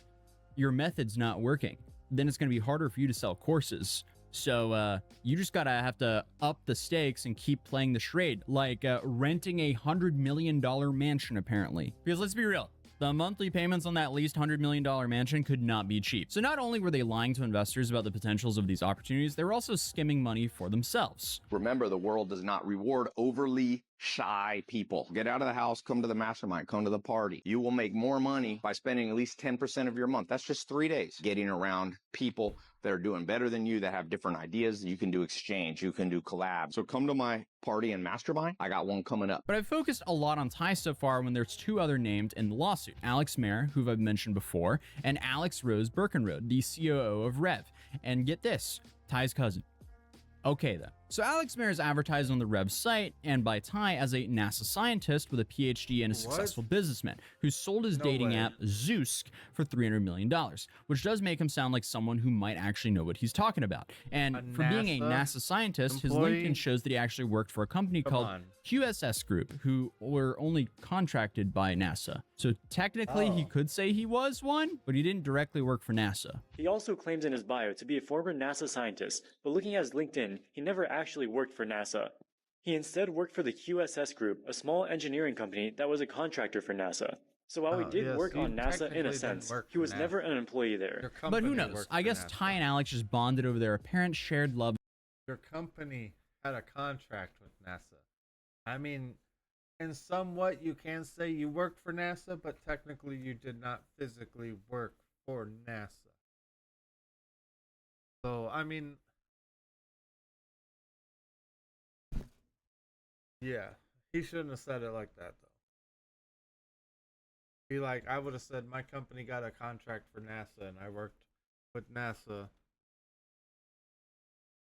your method's not working. Then it's going to be harder for you to sell courses. So you just gotta have to up the stakes and keep playing the charade, like renting a $100 million mansion, apparently. Because let's be real, the monthly payments on that leased $100 million mansion could not be cheap. So not only were they lying to investors about the potentials of these opportunities, they were also skimming money for themselves.
Remember, the world does not reward overly shy people. Get out of the house, come to the mastermind, come to the party. You will make more money by spending at least 10% of your month. That's just 3 days getting around people that are doing better than you, that have different ideas. You can do exchange, you can do collab. So come to my party and mastermind. I got one coming up.
But I've focused a lot on Ty so far when there's two other named in the lawsuit. Alex Mayer, who I've mentioned before, and Alex Rose Birkenrode, the COO of Rev. And get this, Ty's cousin. Okay then. So Alex Mayer is advertised on the Rev site and by Ty as a NASA scientist with a PhD and a successful businessman who sold his dating app Zeus for $300 million, which does make him sound like someone who might actually know what he's talking about. And for being a NASA scientist, his LinkedIn shows that he actually worked for a company called QSS Group, who were only contracted by NASA. So technically he could say he was one, but he didn't directly work for NASA.
He also claims in his bio to be a former NASA scientist, but looking at his LinkedIn, he never actually worked for NASA. He instead worked for the QSS Group, a small engineering company that was a contractor for NASA. So while he did work on NASA in a sense, he was never an employee there.
But who knows? I guess Ty and Alex just bonded over their apparent shared love.
Your company had a contract with NASA. I mean, in somewhat you can say you worked for NASA, but technically you did not physically work for NASA. So, I mean, yeah, he shouldn't have said it like that, though. Be like, I would have said my company got a contract for NASA and I worked with NASA.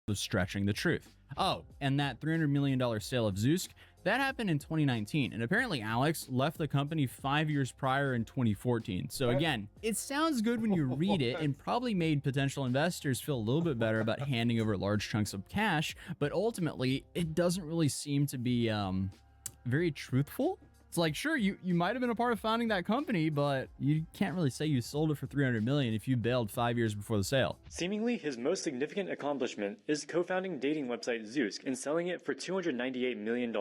Was stretching the truth. Oh, and that $300 million sale of Zeusk, that happened in 2019, and apparently Alex left the company 5 years prior in 2014. So again, it sounds good when you read it and probably made potential investors feel a little bit better about handing over large chunks of cash, but ultimately it doesn't really seem to be very truthful. It's like, sure, you might have been a part of founding that company, but you can't really say you sold it for $300 million if you bailed 5 years before the sale.
Seemingly, his most significant accomplishment is co-founding dating website Zeusk and selling it for $298 million.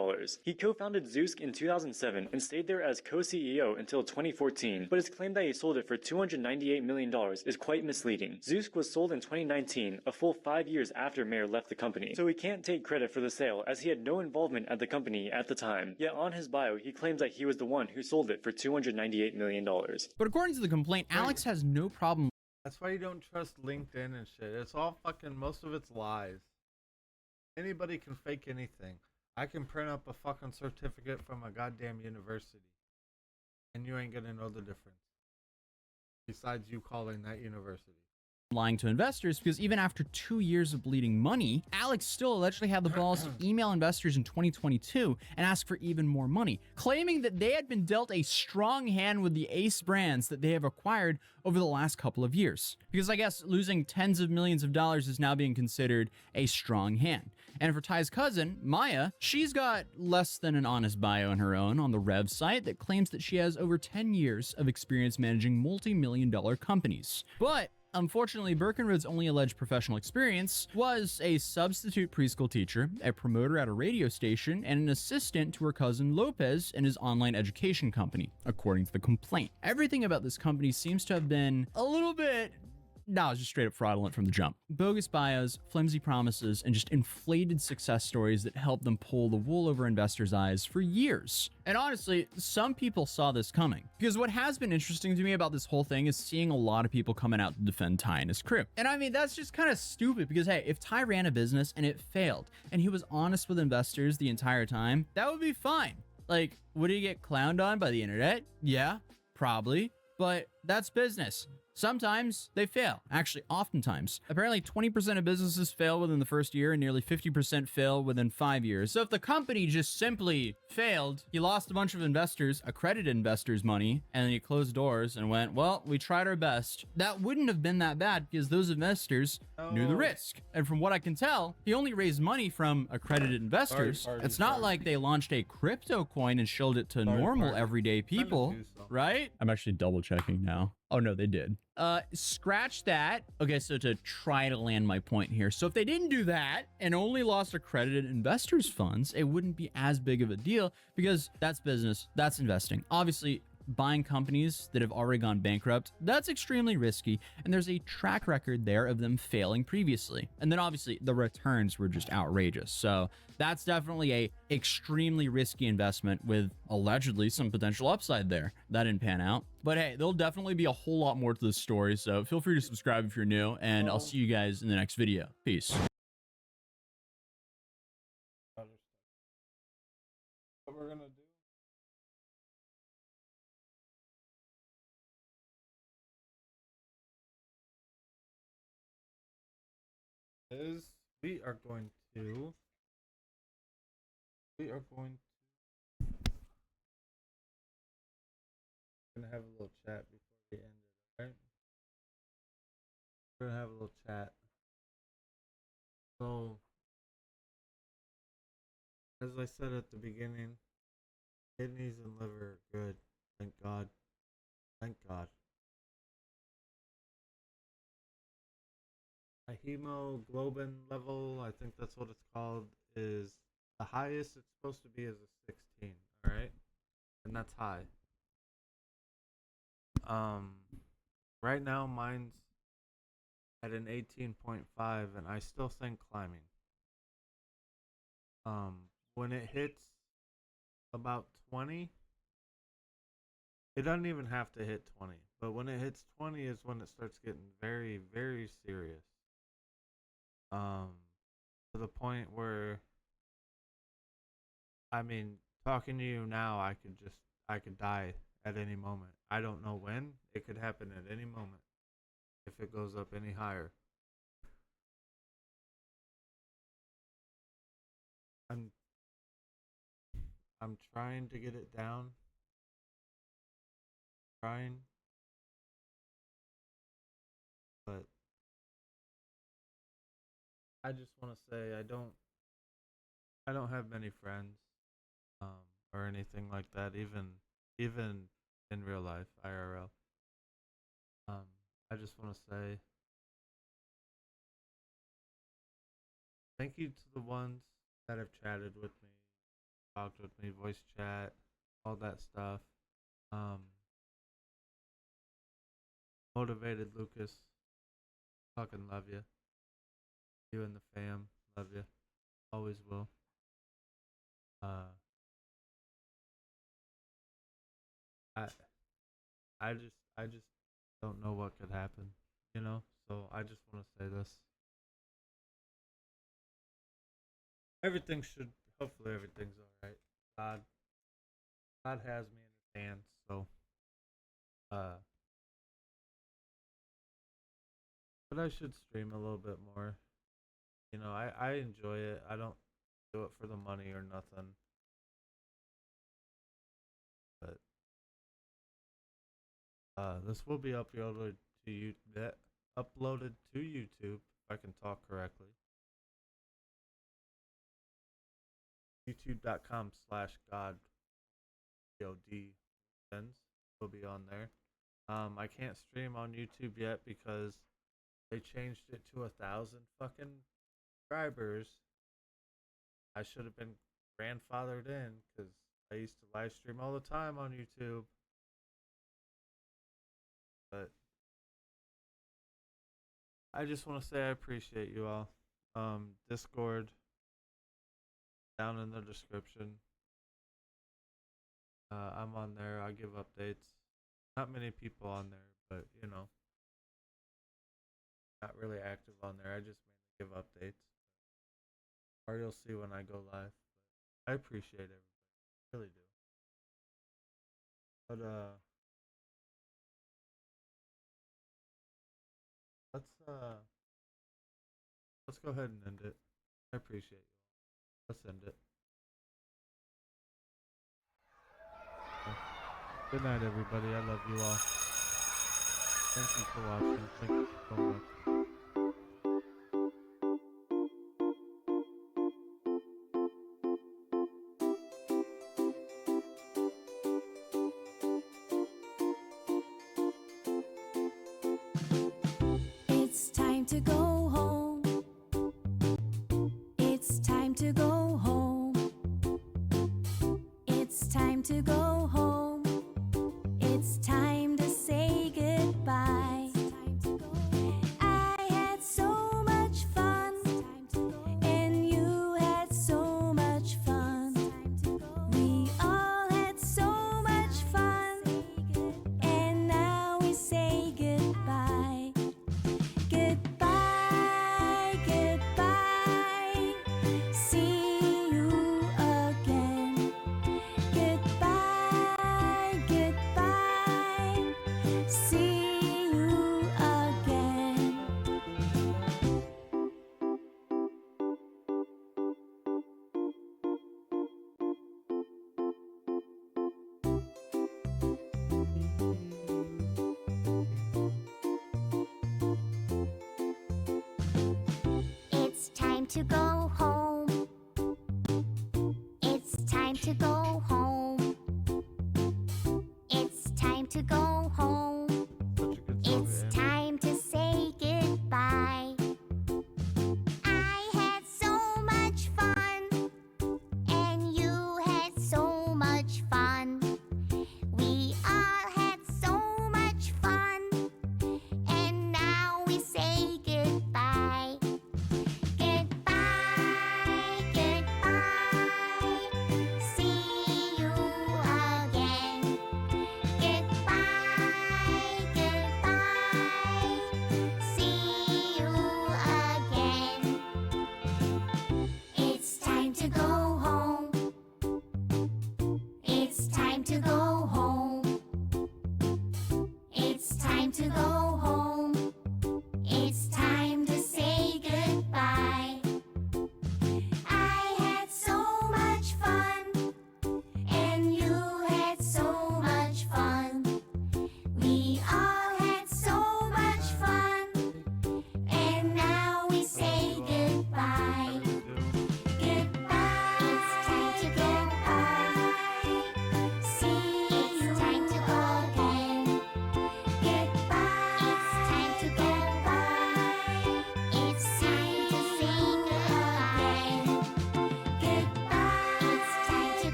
He co-founded Zeusk in 2007 and stayed there as co-CEO until 2014, but his claim that he sold it for $298 million is quite misleading. Zeusk was sold in 2019, a full 5 years after Mayer left the company, so he can't take credit for the sale as he had no involvement at the company at the time. Yet on his bio, he claims that he was the one who sold it for $298 million.
But according to the complaint, Alex has no problem.
That's why you don't trust LinkedIn and shit. It's all fucking, most of it's lies. Anybody can fake anything. I can print up a fucking certificate from a goddamn university, and you ain't gonna know the difference. Besides you calling that university.
Lying to investors, because even after 2 years of bleeding money, Alex still allegedly had the balls to email investors in 2022 and ask for even more money, claiming that they had been dealt a strong hand with the ace brands that they have acquired over the last couple of years. Because I guess losing tens of millions of dollars is now being considered a strong hand. And for Ty's cousin, Maya, she's got less than an honest bio on her own on the Rev site that claims that she has over 10 years of experience managing multi-million-dollar companies. But unfortunately, Birkenrod's only alleged professional experience was a substitute preschool teacher, a promoter at a radio station, and an assistant to her cousin Lopez in his online education company, according to the complaint. Everything about this company seems to have been a little bit... No, it's just straight up fraudulent from the jump. Bogus bios, flimsy promises, and just inflated success stories that help them pull the wool over investors' eyes for years. And honestly, some people saw this coming. Because what has been interesting to me about this whole thing is seeing a lot of people coming out to defend Ty and his crew. And I mean, that's just kind of stupid because, hey, if Ty ran a business and it failed, and he was honest with investors the entire time, that would be fine. Like, would he get clowned on by the internet? Yeah, probably. But that's business. Sometimes they fail. Actually, oftentimes. Apparently 20% of businesses fail within the first year and nearly 50% fail within 5 years. So if the company just simply failed, you lost a bunch of investors, accredited investors' money, and then you closed doors and went, well, we tried our best. That wouldn't have been that bad because those investors knew the risk. And from what I can tell, he only raised money from accredited investors. It's not like they launched a crypto coin and showed it to normal everyday people, right? I'm actually double checking now. Oh no, they did. Scratch that. Okay, so to try to land my point here. So if they didn't do that and only lost accredited investors' funds, it wouldn't be as big of a deal because that's business, that's investing. Obviously, buying companies that have already gone bankrupt, that's extremely risky, and there's a track record there of them failing previously. And then obviously the returns were just outrageous. So that's definitely a extremely risky investment with allegedly some potential upside there. That didn't pan out. But hey, there'll definitely be a whole lot more to this story, so feel free to subscribe if you're new, and I'll see you guys in the next video. Peace.
What we're gonna do? Is we are going to gonna have a little chat before we end it, right? We're gonna have a little chat. So, as I said at the beginning, kidneys and liver are good. Thank God. Thank God. I my hemoglobin level, I think that's what it's called, is the highest it's supposed to be is a 16, all right? And that's high. Right now mine's at an 18.5 and I still think climbing. When it hits about 20, it doesn't even have to hit 20, but when it hits 20 is when it starts getting very, very serious. To the point where, I mean, talking to you now, I could die at any moment. I don't know when. It could happen at any moment if it goes up any higher. I'm trying to get it down. Trying. But I just want to say I don't have many friends or anything like that, even in real life, IRL. I just want to say thank you to the ones that have chatted with me, talked with me, voice chat, all that stuff. Motivated Lucas, fucking love you. You and the fam, love you. Always will. I I just don't know what could happen, you know? So I just want to say this. Hopefully everything's alright. God has me in his hands, so but I should stream a little bit more. You know, I enjoy it. I don't do it for the money or nothing. But this will be uploaded to YouTube if I can talk correctly. youtube.com/God will be on there. I can't stream on YouTube yet because they changed it to 1,000 fucking subscribers. I should have been grandfathered in because I used to live stream all the time on YouTube. But I just want to say I appreciate you all. Discord down in the description. I'm on there. I give updates. Not many people on there, but you know, not really active on there. I just mainly give updates. Or you'll see when I go live. But I appreciate everybody. I really do. But let's go ahead and end it. I appreciate you. Let's end it. Good night, everybody. I love you all. Thank you for watching. Thank you so much.
It's time to go home. It's time to go home. It's time to go home. It's time to say goodbye. I had so much fun, and you had so much fun. We all had so much fun, and now we say goodbye. Goodbye, goodbye. See you again. Goodbye, goodbye. See you again. It's time to go home. It's time to go home. It's time to go home. It's time.